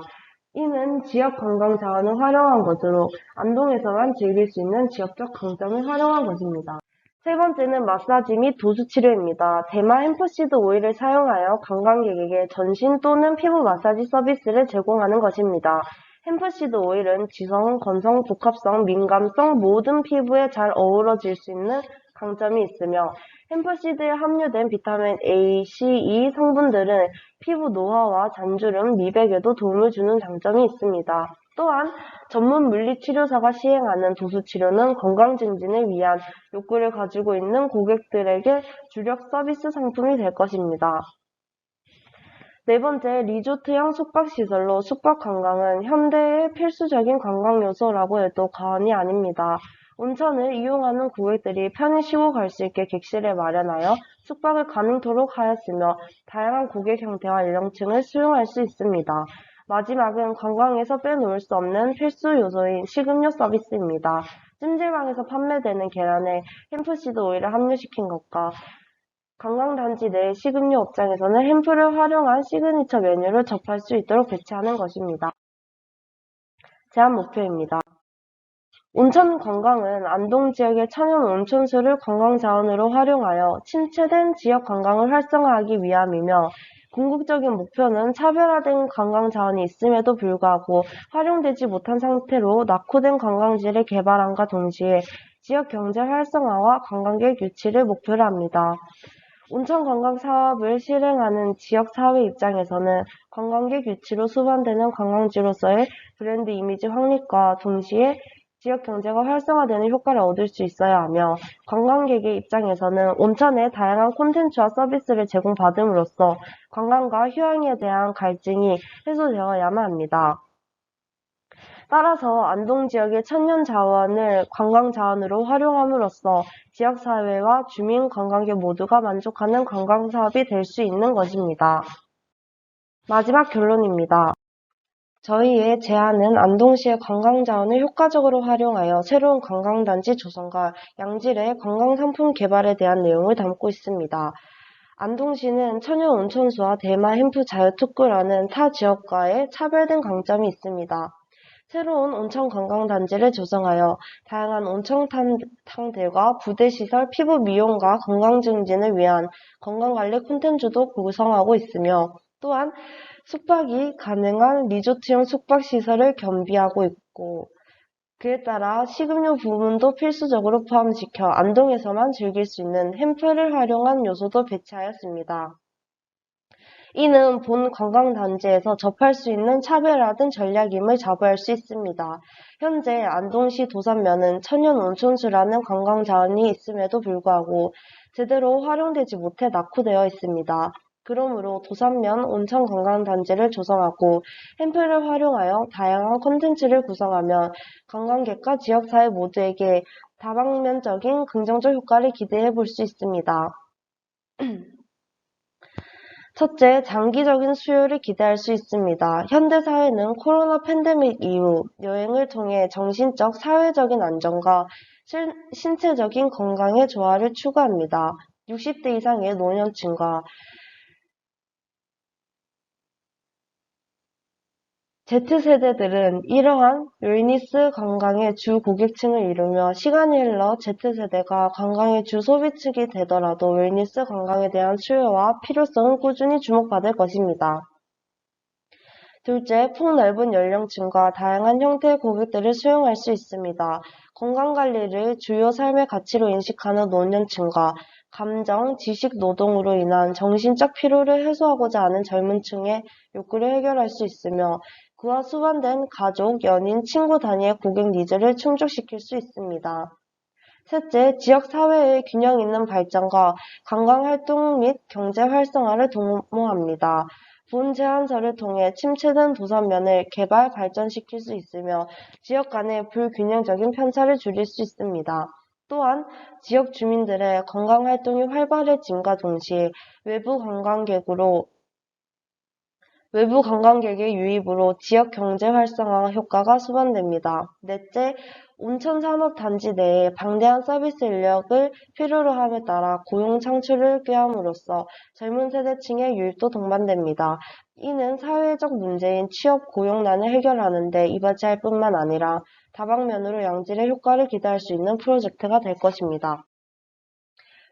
이는 지역 관광 자원을 활용한 것으로 안동에서만 즐길 수 있는 지역적 강점을 활용한 것입니다. 세 번째는 마사지 및 도수 치료입니다. 대마 햄프시드 오일을 사용하여 관광객에게 전신 또는 피부 마사지 서비스를 제공하는 것입니다. 햄프시드 오일은 지성, 건성, 복합성, 민감성 모든 피부에 잘 어우러질 수 있는 강점이 있으며 햄프시드에 함유된 비타민 A, C, E 성분들은 피부 노화와 잔주름, 미백에도 도움을 주는 장점이 있습니다. 또한 전문 물리치료사가 시행하는 도수치료는 건강증진을 위한 욕구를 가지고 있는 고객들에게 주력 서비스 상품이 될 것입니다. 네 번째, 리조트형 숙박시설로 숙박관광은 현대의 필수적인 관광 요소라고 해도 과언이 아닙니다. 온천을 이용하는 고객들이 편히 쉬고 갈 수 있게 객실을 마련하여 숙박을 가능토록 하였으며 다양한 고객 형태와 연령층을 수용할 수 있습니다. 마지막은 관광에서 빼놓을 수 없는 필수 요소인 식음료 서비스입니다. 찜질방에서 판매되는 계란에 햄프시드 오일을 함유시킨 것과 관광단지 내 식음료 업장에서는 햄프를 활용한 시그니처 메뉴를 접할 수 있도록 배치하는 것입니다. 제안 목표입니다. 온천 관광은 안동 지역의 천연 온천수를 관광 자원으로 활용하여 침체된 지역 관광을 활성화하기 위함이며 궁극적인 목표는 차별화된 관광 자원이 있음에도 불구하고 활용되지 못한 상태로 낙후된 관광지를 개발함과 동시에 지역 경제 활성화와 관광객 유치를 목표로 합니다. 온천 관광 사업을 실행하는 지역 사회 입장에서는 관광객 유치로 수반되는 관광지로서의 브랜드 이미지 확립과 동시에 지역 경제가 활성화되는 효과를 얻을 수 있어야 하며 관광객의 입장에서는 온천의 다양한 콘텐츠와 서비스를 제공받음으로써 관광과 휴양에 대한 갈증이 해소되어야만 합니다. 따라서 안동 지역의 천연 자원을 관광 자원으로 활용함으로써 지역 사회와 주민 관광객 모두가 만족하는 관광 사업이 될 수 있는 것입니다. 마지막 결론입니다. 저희의 제안은 안동시의 관광 자원을 효과적으로 활용하여 새로운 관광단지 조성과 양질의 관광 상품 개발에 대한 내용을 담고 있습니다. 안동시는 천연 온천수와 대마 햄프 자유특구라는 타 지역과의 차별된 강점이 있습니다. 새로운 온천 관광단지를 조성하여 다양한 온천탕들과 부대시설, 피부 미용과 건강증진을 위한 건강관리 콘텐츠도 구성하고 있으며 또한 숙박이 가능한 리조트형 숙박시설을 겸비하고 있고 그에 따라 식음료 부문도 필수적으로 포함시켜 안동에서만 즐길 수 있는 햄프를 활용한 요소도 배치하였습니다. 이는 본 관광단지에서 접할 수 있는 차별화된 전략임을 자부할 수 있습니다. 현재 안동시 도산면은 천연 온천수라는 관광 자원이 있음에도 불구하고 제대로 활용되지 못해 낙후되어 있습니다. 그러므로 도산면 온천관광단지를 조성하고 햄플을 활용하여 다양한 콘텐츠를 구성하면 관광객과 지역사회 모두에게 다방면적인 긍정적 효과를 기대해 볼 수 있습니다. 첫째, 장기적인 수요를 기대할 수 있습니다. 현대 사회는 코로나 팬데믹 이후 여행을 통해 정신적, 사회적인 안정과 신체적인 건강의 조화를 추구합니다. 60대 이상의 노년층과 Z세대들은 이러한 웰니스 관광의 주 고객층을 이루며 시간이 흘러 Z세대가 관광의 주 소비층이 되더라도 웰니스 관광에 대한 수요와 필요성은 꾸준히 주목받을 것입니다. 둘째, 폭넓은 연령층과 다양한 형태의 고객들을 수용할 수 있습니다. 건강관리를 주요 삶의 가치로 인식하는 노년층과 감정, 지식 노동으로 인한 정신적 피로를 해소하고자 하는 젊은 층의 욕구를 해결할 수 있으며 그와 수반된 가족, 연인, 친구 단위의 고객 니즈를 충족시킬 수 있습니다. 셋째, 지역 사회의 균형 있는 발전과 관광활동 및 경제 활성화를 도모합니다. 본 제안서를 통해 침체된 도산면을 개발, 발전시킬 수 있으며 지역 간의 불균형적인 편차를 줄일 수 있습니다. 또한 지역 주민들의 관광활동이 활발해짐과 동시에 외부 관광객의 유입으로 지역 경제 활성화 효과가 수반됩니다. 넷째, 온천산업단지 내에 방대한 서비스 인력을 필요로 함에 따라 고용 창출을 꾀함으로써 젊은 세대층의 유입도 동반됩니다. 이는 사회적 문제인 취업, 고용난을 해결하는 데 이바지할 뿐만 아니라 다방면으로 양질의 효과를 기대할 수 있는 프로젝트가 될 것입니다.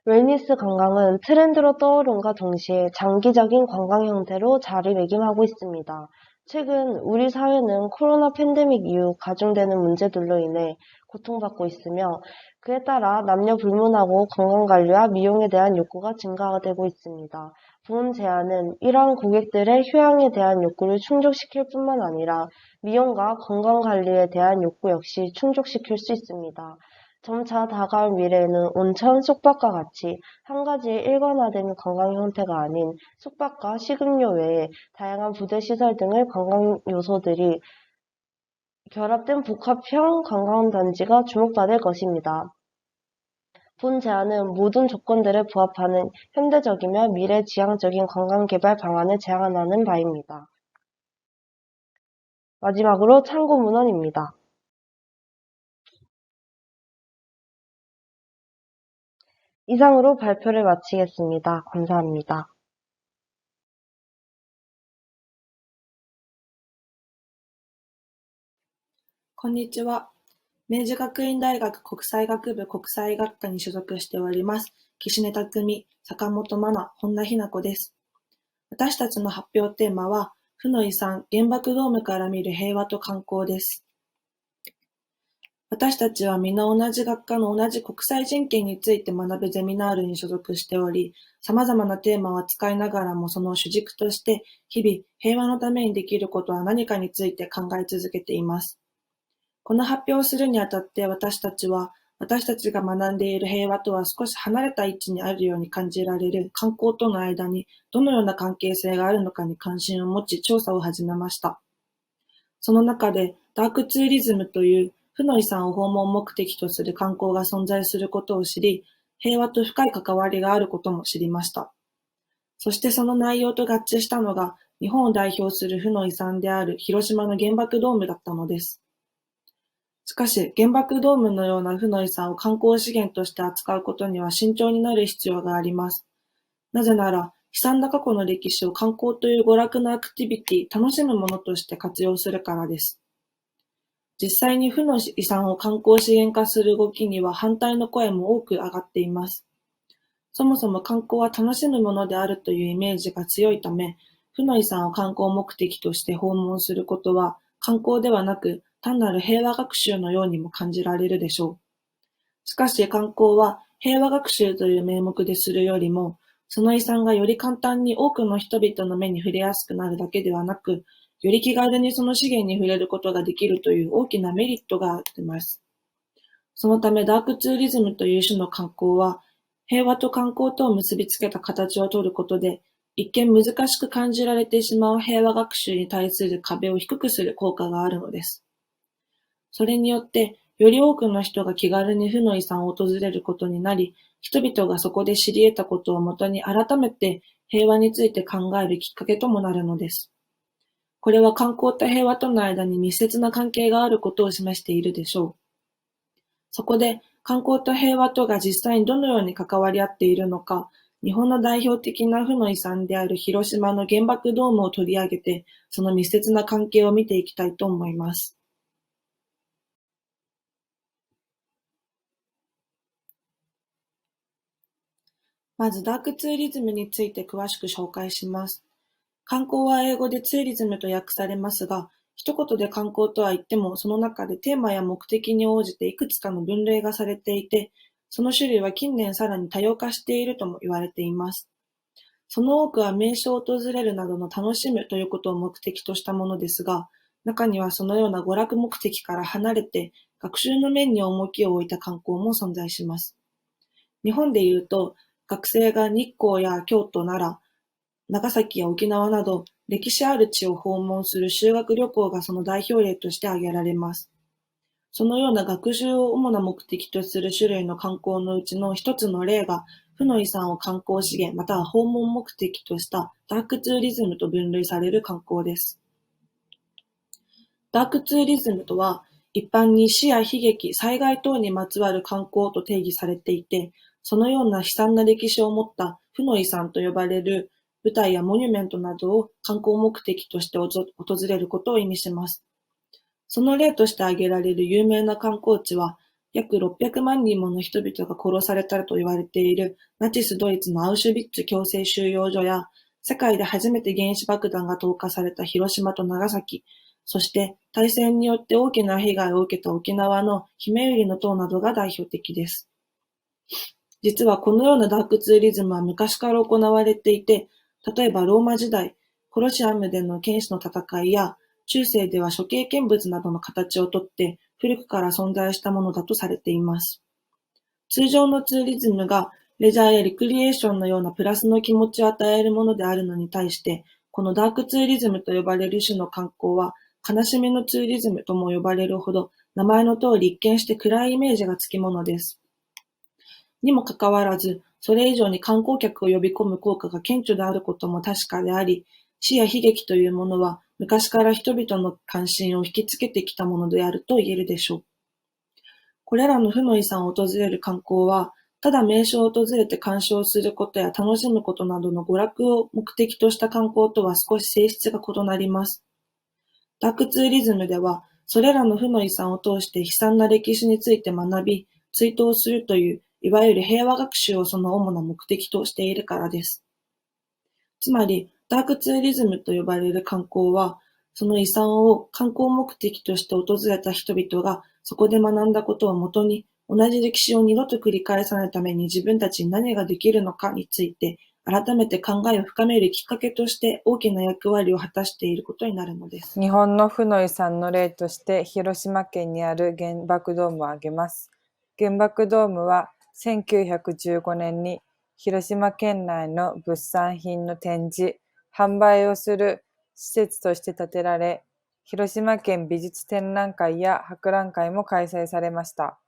웰니스 관광은 트렌드로 떠오름과 동시에 장기적인 관광 형태로 자리매김하고 있습니다. 최근 우리 사회는 코로나 팬데믹 이후 가중되는 문제들로 인해 고통받고 있으며 그에 따라 남녀 불문하고 건강관리와 미용에 대한 욕구가 증가되고 있습니다. 본 제안은 이러한 고객들의 휴양에 대한 욕구를 충족시킬 뿐만 아니라 미용과 건강관리에 대한 욕구 역시 충족시킬 수 있습니다. 점차 다가올 미래에는 온천, 숙박과 같이 한 가지의 일관화된 관광 형태가 아닌 숙박과 식음료 외에 다양한 부대시설 등의 관광 요소들이 결합된 복합형 관광단지가 주목받을 것입니다. 본 제안은 모든 조건들에 부합하는 현대적이며 미래지향적인 관광개발 방안을 제안하는 바입니다. 마지막으로 참고 문헌입니다. 이상으로 발표를 마치겠습니다. 감사합니다.こんにちは。明治学院大学国際学部国際学科に所属しております。岸根匠、坂本真奈、本田ひな子です。私たちの発表テーマは、負の遺産、原爆ドームから見る平和と観光です。私たちは皆同じ学科の同じ国際人権について学ぶゼミナールに所属しており、様々なテーマを扱いながらもその主軸として、日々平和のためにできることは何かについて考え続けています。この発表をするにあたって私たちは、私たちが学んでいる平和とは少し離れた位置にあるように感じられる観光との間にどのような関係性があるのかに関心を持ち調査を始めました。その中でダークツーリズムという負の遺産を訪問目的とする観光が存在することを知り、平和と深い関わりがあることも知りました。そしてその内容と合致したのが日本を代表する負の遺産である広島の原爆ドームだったのです。しかし、原爆ドームのような負の遺産を観光資源として扱うことには慎重になる必要があります。なぜなら、悲惨な過去の歴史を観光という娯楽のアクティビティ、楽しむものとして活用するからです。実際に負の遺産を観光資源化する動きには反対の声も多く上がっています。そもそも観光は楽しむものであるというイメージが強いため、負の遺産を観光目的として訪問することは観光ではなく単なる平和学習のようにも感じられるでしょう。しかし観光は平和学習という名目でするよりも、その遺産がより簡単に多くの人々の目に触れやすくなるだけではなく、より気軽にその資源に触れることができるという大きなメリットがあります。そのためダークツーリズムという種の観光は、平和と観光とを結びつけた形をとることで、一見難しく感じられてしまう平和学習に対する壁を低くする効果があるのです。それによって、より多くの人が気軽に負の遺産を訪れることになり、人々がそこで知り得たことをもとに改めて平和について考えるきっかけともなるのです。これは観光と平和との間に密接な関係があることを示しているでしょう。そこで、観光と平和とが実際にどのように関わり合っているのか、日本の代表的な負の遺産である広島の原爆ドームを取り上げて、その密接な関係を見ていきたいと思います。まず、ダークツーリズムについて詳しく紹介します。観光は英語でツーリズムと訳されますが、一言で観光とは言っても、その中でテーマや目的に応じていくつかの分類がされていて、その種類は近年さらに多様化しているとも言われています。その多くは名所を訪れるなどの楽しむということを目的としたものですが、中にはそのような娯楽目的から離れて、学習の面に重きを置いた観光も存在します。日本でいうと、学生が日光や京都、奈良、長崎や沖縄など歴史ある地を訪問する修学旅行がその代表例として挙げられます。そのような学習を主な目的とする種類の観光のうちの一つの例が、負の遺産を観光資源または訪問目的としたダークツーリズムと分類される観光です。ダークツーリズムとは、一般に死や悲劇、災害等にまつわる観光と定義されていて、そのような悲惨な歴史を持った負の遺産と呼ばれる舞台やモニュメントなどを観光目的として訪れることを意味します。その例として挙げられる有名な観光地は、約600万人もの人々が殺されたと言われているナチスドイツのアウシュビッツ強制収容所や、世界で初めて原子爆弾が投下された広島と長崎、そして大戦によって大きな被害を受けた沖縄のひめゆりの塔などが代表的です。実はこのようなダークツーリズムは昔から行われていて、例えばローマ時代、コロシアムでの剣士の戦いや、中世では処刑見物などの形をとって古くから存在したものだとされています。通常のツーリズムがレジャーやリクリエーションのようなプラスの気持ちを与えるものであるのに対して、このダークツーリズムと呼ばれる種の観光は、悲しみのツーリズムとも呼ばれるほど、名前の通り一見して暗いイメージがつきものです。にもかかわらず、それ以上に観光客を呼び込む効果が顕著であることも確かであり、死や悲劇というものは昔から人々の関心を引きつけてきたものであると言えるでしょう。これらの負の遺産を訪れる観光は、ただ名所を訪れて鑑賞することや楽しむことなどの娯楽を目的とした観光とは少し性質が異なります。ダークツーリズムでは、それらの負の遺産を通して悲惨な歴史について学び、追悼するという、いわゆる平和学習をその主な目的としているからです。つまり、ダークツーリズムと呼ばれる観光は、その遺産を観光目的として訪れた人々が、そこで学んだことをもとに、同じ歴史を二度と繰り返さないために自分たちに何ができるのかについて、改めて考えを深めるきっかけとして大きな役割を果たしていることになるのです。日本の負の遺産の例として広島県にある原爆ドームを挙げます。原爆ドームは1915年に広島県内の物産品の展示、販売をする施設として建てられ、広島県美術展覧会や博覧会も開催されました。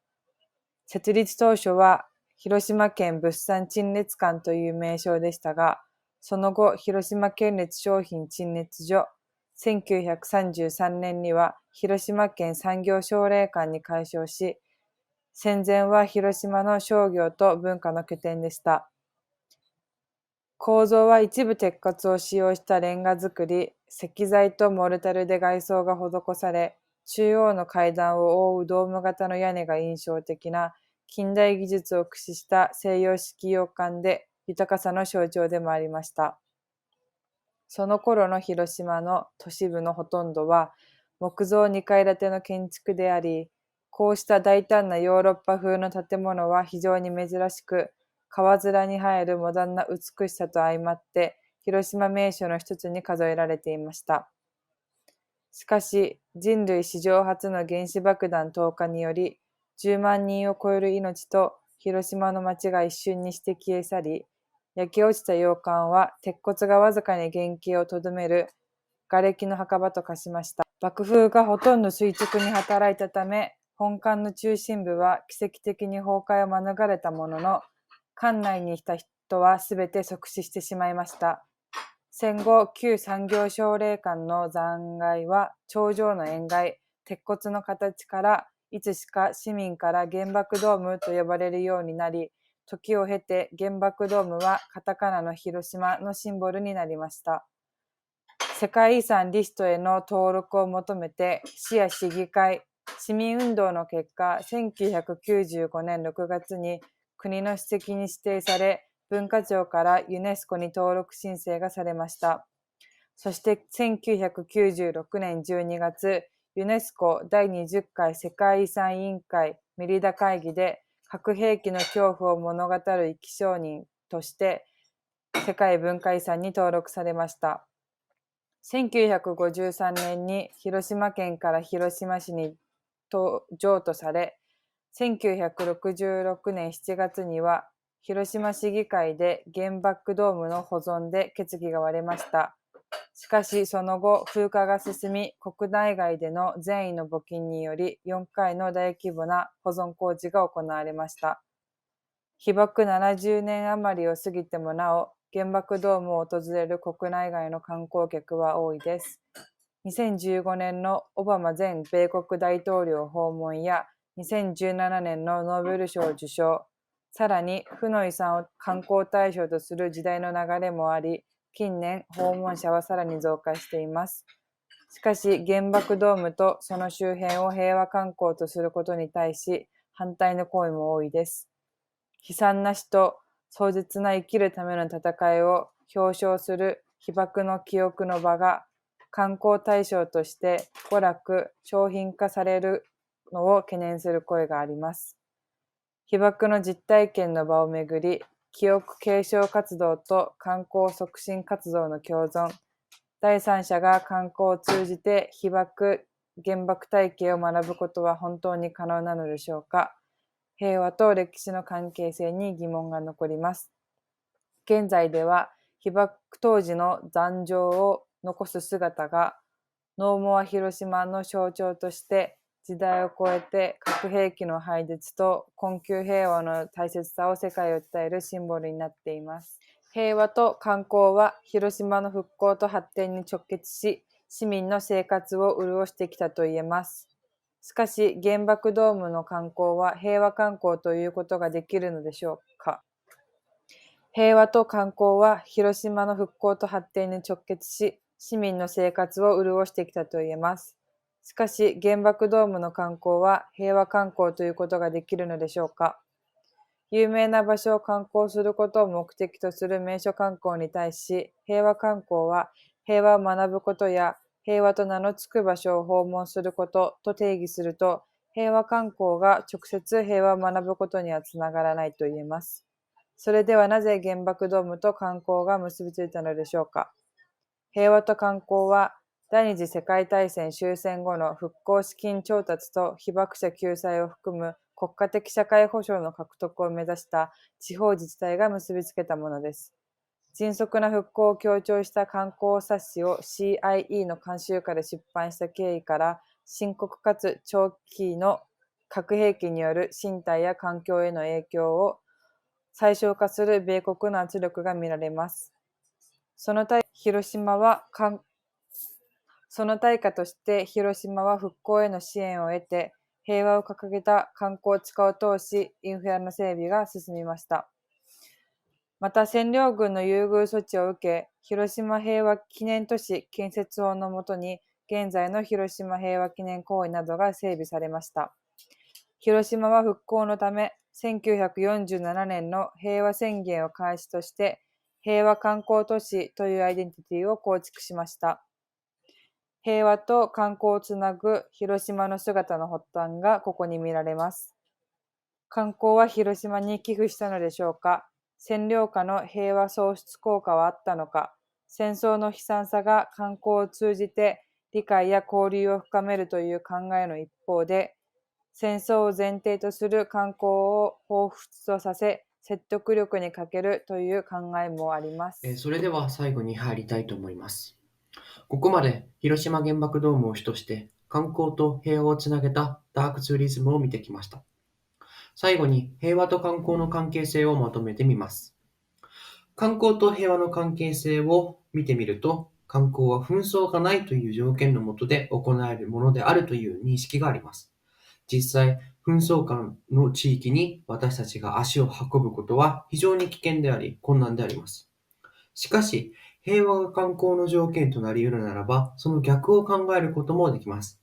設立当初は広島県物産陳列館という名称でしたが、その後、広島県立商品陳列所、1933年には広島県産業奨励館に改称し、戦前は広島の商業と文化の拠点でした。構造は一部鉄骨を使用したレンガ造り、石材とモルタルで外装が施され、中央の階段を覆うドーム型の屋根が印象的な近代技術を駆使した西洋式洋館で豊かさの象徴でもありました。その頃の広島の都市部のほとんどは木造2階建ての建築であり、こうした大胆なヨーロッパ風の建物は非常に珍しく、川面に入るモダンな美しさと相まって、広島名所の一つに数えられていました。しかし、人類史上初の原子爆弾投下により、10万人を超える命と広島の町が一瞬にして消え去り、焼け落ちた洋館は鉄骨がわずかに原型をとどめる瓦礫の墓場と化しました。爆風がほとんど垂直に働いたため、本館の中心部は奇跡的に崩壊を免れたものの、館内にいた人はすべて即死してしまいました。戦後、旧産業奨励館の残骸は頂上の塩害、鉄骨の形からいつしか市民から原爆ドームと呼ばれるようになり、時を経て原爆ドームはカタカナの広島のシンボルになりました。世界遺産リストへの登録を求めて市や市議会、市民運動の結果、1995年6月に国の史跡に指定され、文化庁からユネスコに登録申請がされました。そして1996年12月、ユネスコ第20回世界遺産委員会メリダ会議で核兵器の恐怖を物語る生き証人として世界文化遺産に登録されました。1953年に広島県から広島市に譲渡され、1966年7月には広島市議会で原爆ドームの保存で決議が割れました。しかしその後、風化が進み、国内外での善意の募金により4回の大規模な保存工事が行われました。被爆70年余りを過ぎてもなお、原爆ドームを訪れる国内外の観光客は多いです。2015年のオバマ前米国大統領訪問や2017年のノーベル賞受賞、さらに負の遺産を観光対象とする時代の流れもあり、近年訪問者はさらに増加しています。しかし原爆ドームとその周辺を平和観光とすることに対し反対の声も多いです。悲惨な死と壮絶な生きるための戦いを表彰する被爆の記憶の場が観光対象として娯楽、商品化されるのを懸念する声があります。被爆の実体験の場をめぐり、記憶継承活動と観光促進活動の共存、第三者が観光を通じて被爆、原爆体験を学ぶことは本当に可能なのでしょうか。平和と歴史の関係性に疑問が残ります。現在では被爆当時の惨状を残す姿がノーモア広島の象徴として時代を超えて核兵器の廃絶と困窮平和の大切さを世界を訴えるシンボルになっています。平和と観光は広島の復興と発展に直結し、市民の生活を潤してきたと言えます。しかし原爆ドームの観光は平和観光ということができるのでしょうか。平和と観光は広島の復興と発展に直結し、市民の生活を潤してきたと言えます。しかし原爆ドームの観光は平和観光ということができるのでしょうか。有名な場所を観光することを目的とする名所観光に対し、平和観光は平和を学ぶことや平和と名の付く場所を訪問することと定義すると、平和観光が直接平和を学ぶことにはつながらないと言えます。それではなぜ原爆ドームと観光が結びついたのでしょうか。平和と観光は第二次世界大戦終戦後の復興資金調達と被爆者救済を含む国家的社会保障の獲得を目指した地方自治体が結びつけたものです。迅速な復興を強調した観光冊子を CIE の監修下で出版した経緯から、深刻かつ長期の核兵器による身体や環境への影響を最小化する米国の圧力が見られます。その対価として広島は復興への支援を得て、平和を掲げた観光地化を通し、インフラの整備が進みました。また占領軍の優遇措置を受け、広島平和記念都市建設法の下に、現在の広島平和記念公園などが整備されました。広島は復興のため、1947年の平和宣言を開始として、平和観光都市というアイデンティティを構築しました。平和と観光をつなぐ広島の姿の発端がここに見られます。観光は広島に寄付したのでしょうか。占領下の平和創出効果はあったのか。戦争の悲惨さが観光を通じて理解や交流を深めるという考えの一方で、戦争を前提とする観光を彷彿とさせ、説得力に欠けるという考えもあります。それでは最後に入りたいと思います。ここまで広島原爆ドームを主として観光と平和をつなげたダークツーリズムを見てきました。最後に平和と観光の関係性をまとめてみます。観光と平和の関係性を見てみると、観光は紛争がないという条件の下で行われるものであるという認識があります。実際、紛争間の地域に私たちが足を運ぶことは非常に危険であり、困難であります。しかし、平和が観光の条件となり得るならば、その逆を考えることもできます。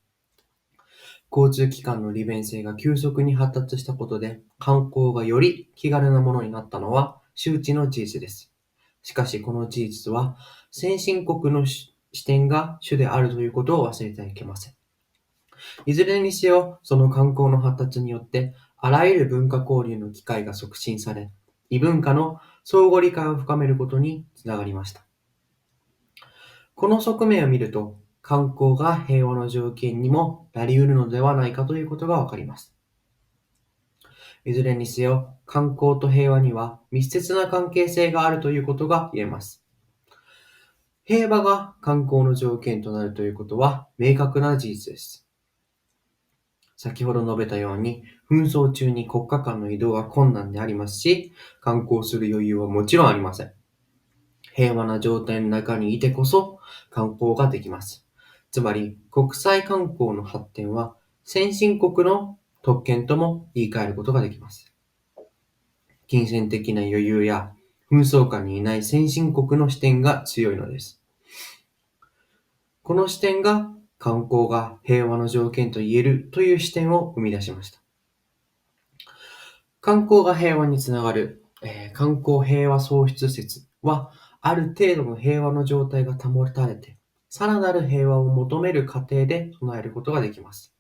交通機関の利便性が急速に発達したことで、観光がより気軽なものになったのは周知の事実です。しかし、この事実は、先進国の視点が主であるということを忘れてはいけません。いずれにせよ、その観光の発達によって、あらゆる文化交流の機会が促進され、異文化の相互理解を深めることにつながりました。この側面を見ると、観光が平和の条件にもなり得るのではないかということがわかります。いずれにせよ、観光と平和には密接な関係性があるということが言えます。平和が観光の条件となるということは明確な事実です。先ほど述べたように、紛争中に国家間の移動が困難でありますし、観光する余裕はもちろんありません。平和な状態の中にいてこそ観光ができます。つまり、国際観光の発展は先進国の特権とも言い換えることができます。金銭的な余裕や紛争下にいない先進国の視点が強いのです。この視点が観光が平和の条件と言えるという視点を生み出しました。観光が平和につながる、観光平和創出説は、ある程度の平和の状態が保たれて、さらなる平和を求める過程で唱えることができます。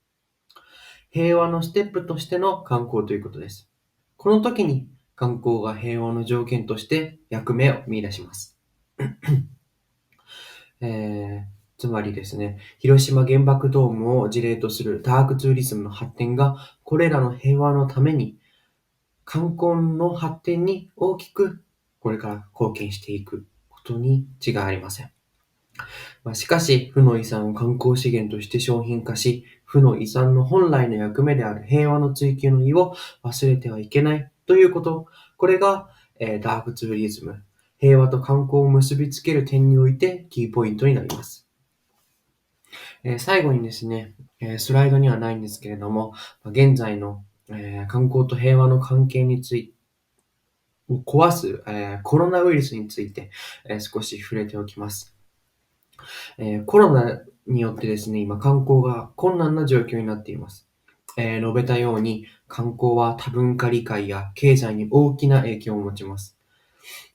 平和のステップとしての観光ということです。この時に観光が平和の条件として役目を見出します。つまりですね、広島原爆ドームを事例とするダークツーリズムの発展が、これらの平和のために、観光の発展に大きくこれから貢献していくことに違いありません。しかし、負の遺産を観光資源として商品化し、負の遺産の本来の役目である平和の追求の意を忘れてはいけないということ、これが、ダークツーリズム、平和と観光を結びつける点においてキーポイントになります。最後にですね、スライドにはないんですけれども、現在の、観光と平和の関係についてを壊す、コロナウイルスについて、少し触れておきます。コロナによってですね、今観光が困難な状況になっています。述べたように観光は多文化理解や経済に大きな影響を持ちます。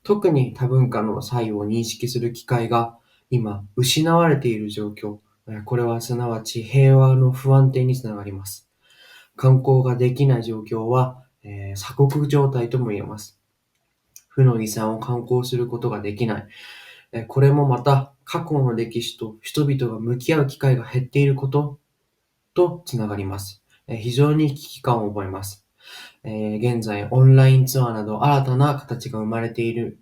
特に多文化の差異を認識する機会が今失われている状況、これはすなわち平和の不安定につながります。観光ができない状況は、鎖国状態とも言えます。負の遺産を観光することができない。これもまた過去の歴史と人々が向き合う機会が減っていることとつながります。非常に危機感を覚えます。現在オンラインツアーなど新たな形が生まれている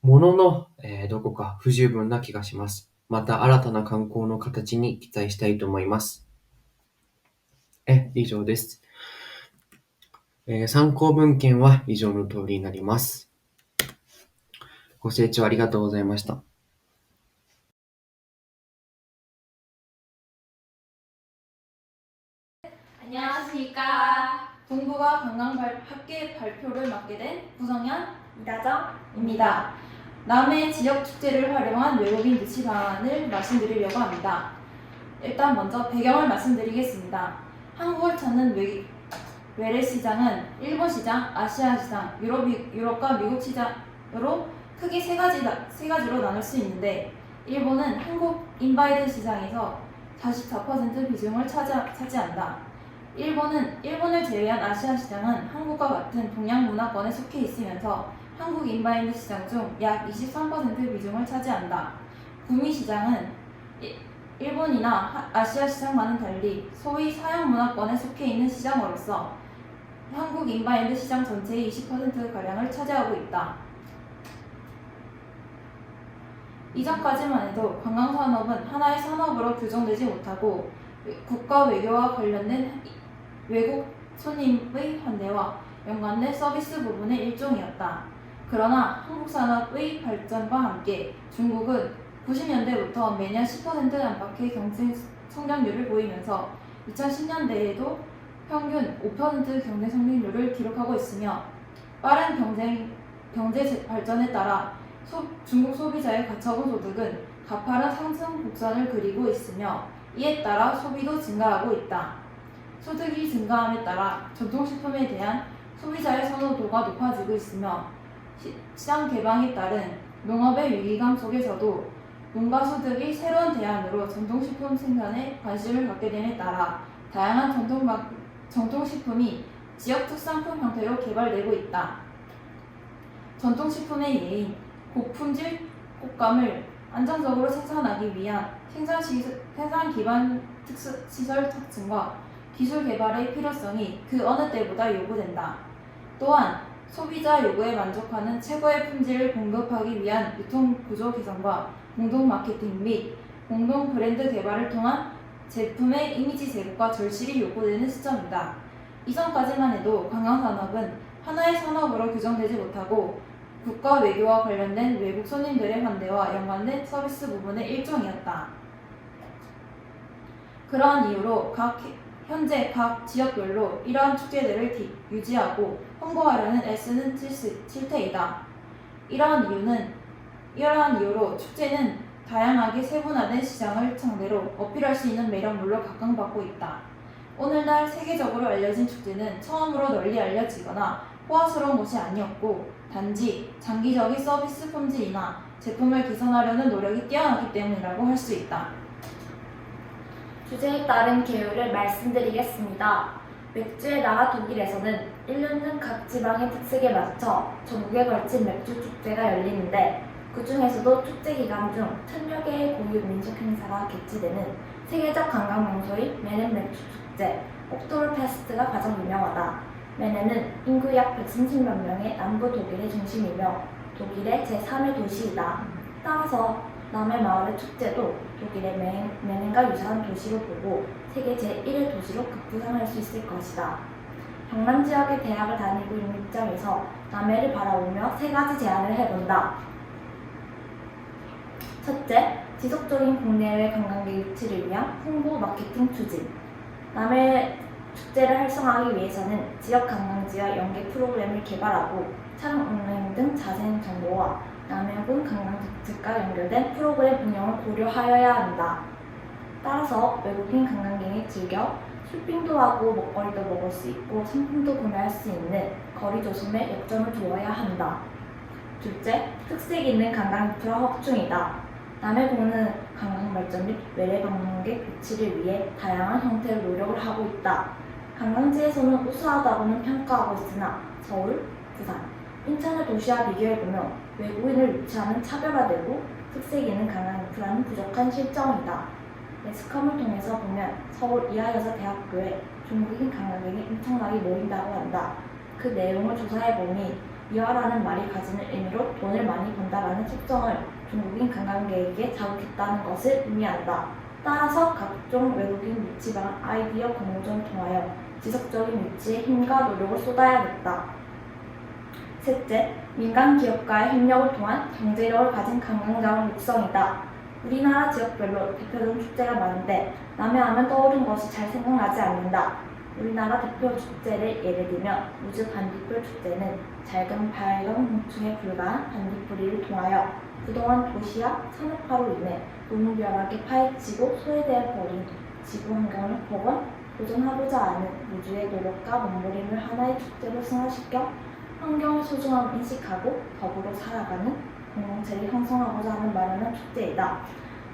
ものの、どこか不十分な気がします。また新たな観光の形に期待したいと思います。以上です。参考文献は以上の通りになります。ご清聴ありがとうございました。 안녕하십니까. 동부가 관광학계 발표를 맡게 된 구성현 이다정입니다. 남해 지역 축제를 활용한 외국인 유치 방안을 말씀드리려고 합니다. 일단 먼저 배경을 말씀드리겠습니다. 한국을 찾는 외래 시장은 일본 시장, 아시아 시장, 유럽과 미국 시장으로 크게 세 가지로 나눌 수 있는데, 일본은 한국 인바이드 시장에서 44% 비중을 차지한다. 일본을 제외한 아시아 시장은 한국과 같은 동양 문화권에 속해 있으면서 한국 인바인드 시장 중 약 23% 비중을 차지한다. 구미 시장은 일본이나 아시아 시장과는 달리 소위 서양 문화권에 속해 있는 시장으로서 한국 인바인드 시장 전체의 20%가량을 차지하고 있다. 이전까지만 해도 관광산업은 하나의 산업으로 규정되지 못하고 국가 외교와 관련된 외국 손님의 환대와 연관된 서비스 부분의 일종이었다. 그러나 한국 산업의 발전과 함께 중국은 90년대부터 매년 10% 안팎의 경제 성장률을 보이면서 2010년대에도 평균 5% 경제 성장률을 기록하고 있으며 빠른 경제 발전에 따라 중국 소비자의 가처분 소득은 가파른 상승 곡선을 그리고 있으며 이에 따라 소비도 증가하고 있다. 소득이 증가함에 따라 전통식품에 대한 소비자의 선호도가 높아지고 있으며 시장 개방에 따른 농업의 위기감 속에서도 농가 소득이 새로운 대안으로 전통식품 생산에 관심을 갖게 됨에 따라 다양한 전통식품이 지역 특산품 형태로 개발되고 있다. 전통식품의 예인, 고품질 꽃감을 안정적으로 생산하기 위한 생산 기반 시설 탁진과 기술 개발의 필요성이 그 어느 때보다 요구된다. 또한 소비자 요구에 만족하는 최고의 품질을 공급하기 위한 유통 구조 개선과 공동 마케팅 및 공동 브랜드 개발을 통한 제품의 이미지 제고과 절실히 요구되는 시점이다. 이전까지만 해도 관광산업은 하나의 산업으로 규정되지 못하고 국가 외교와 관련된 외국 손님들의 환대와 연관된 서비스 부분의 일종이었다. 그러한 이유로 현재 각 지역별로 이러한 축제들을 유지하고 홍보하려는 애쓰는 실태이다. 이러한 이유로 축제는 다양하게 세분화된 시장을 상대로 어필할 수 있는 매력물로 각광받고 있다. 오늘날 세계적으로 알려진 축제는 처음으로 널리 알려지거나 호화스러운 것이 아니었고 단지 장기적인 서비스 품질이나 제품을 개선하려는 노력이 뛰어나기 때문이라고 할 수 있다. 주제에 따른 개요를 말씀드리겠습니다. 맥주의 나라 독일에서는 1년 중 각 지방의 특색에 맞춰 전국에 걸친 맥주 축제가 열리는데 그 중에서도 축제 기간 중 1000여 개의 고유 민속 행사가 개최되는 세계적 관광 명소인 메넨 맥주 축제, 옥토버페스트가 가장 유명하다. 메넨은 인구 약 130만 명의 남부 독일의 중심이며 독일의 제3의 도시이다. 따라서 남의 마을의 축제도 독일의 메넨과 유사한 도시로 보고 세계 제1의 도시로 급부상할 수 있을 것이다. 경남 지역의 대학을 다니고 있는 입장에서 남해를 바라보며 세 가지 제안을 해본다. 첫째, 지속적인 국내외 관광객 유치를 위한 홍보 마케팅 추진. 남해 축제를 활성화하기 위해서는 지역 관광지와 연계 프로그램을 개발하고 촬영 온라인 등 자세한 정보와 남해군 관광 특집과 연결된 프로그램 운영을 고려하여야 한다. 따라서 외국인 관광객이 즐겨 쇼핑도 하고 먹거리도 먹을 수 있고 상품도 구매할 수 있는 거리 조심에 역점을 두어야 한다. 둘째, 특색 있는 관광 인프라 확충이다. 남해군은 관광 발전 및 외래 방문객 유치를 위해 다양한 형태로 노력을 하고 있다. 관광지에서는 우수하다고는 평가하고 있으나 서울, 부산, 인천의 도시와 비교해보면 외국인을 유치하는 차별화되고 특색 있는 관광 인프라는 부족한 실정이다. 매스컴을 통해서 보면 서울 이하여자대학교에 중국인 관광객이 엄청나게 모인다고 한다. 그 내용을 조사해보니 이하라는 말이 가지는 의미로 돈을 많이 번다라는 속성을 중국인 관광객에게 자극했다는 것을 의미한다. 따라서 각종 외국인 유치 방안 아이디어 공모전을 통하여 지속적인 유치에 힘과 노력을 쏟아야겠다. 셋째, 민간 기업과의 협력을 통한 경제력을 가진 관광자원 육성이다. 우리나라 지역별로 대표적인 축제가 많은데 남해하면 떠오른 것이 잘 생각나지 않는다. 우리나라 대표 축제를 예를 들면 우주 반딧불 축제는 작은 밝은 홍충에 불과한 반딧불이를 통하여 그동안 도시와 산업화로 인해 무분별하게 파헤치고 소외되어 버린 지구 환경을 보존하고자 하는 우주의 노력과 몸부림을 하나의 축제로 승화시켜 환경의 소중함을 인식하고 더불어 살아가는 공동체를 형성하고자 하는 마련한 축제이다.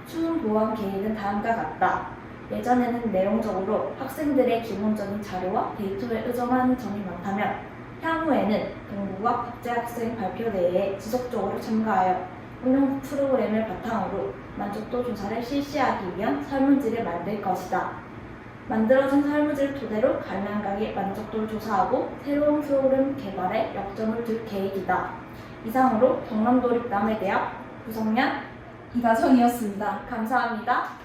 추후 보완 계획은 다음과 같다. 예전에는 내용적으로 학생들의 기본적인 자료와 데이터에 의존하는 점이 많다면 향후에는 동부와 국제학생 발표대회에 지속적으로 참가하여 운영 프로그램을 바탕으로 만족도 조사를 실시하기 위한 설문지를 만들 것이다. 만들어진 설문지를 토대로 관람객의 만족도를 조사하고 새로운 프로그램 개발에 역점을 둘 계획이다. 이상으로 경남도립남해대학 구성년 이다정이었습니다. 감사합니다.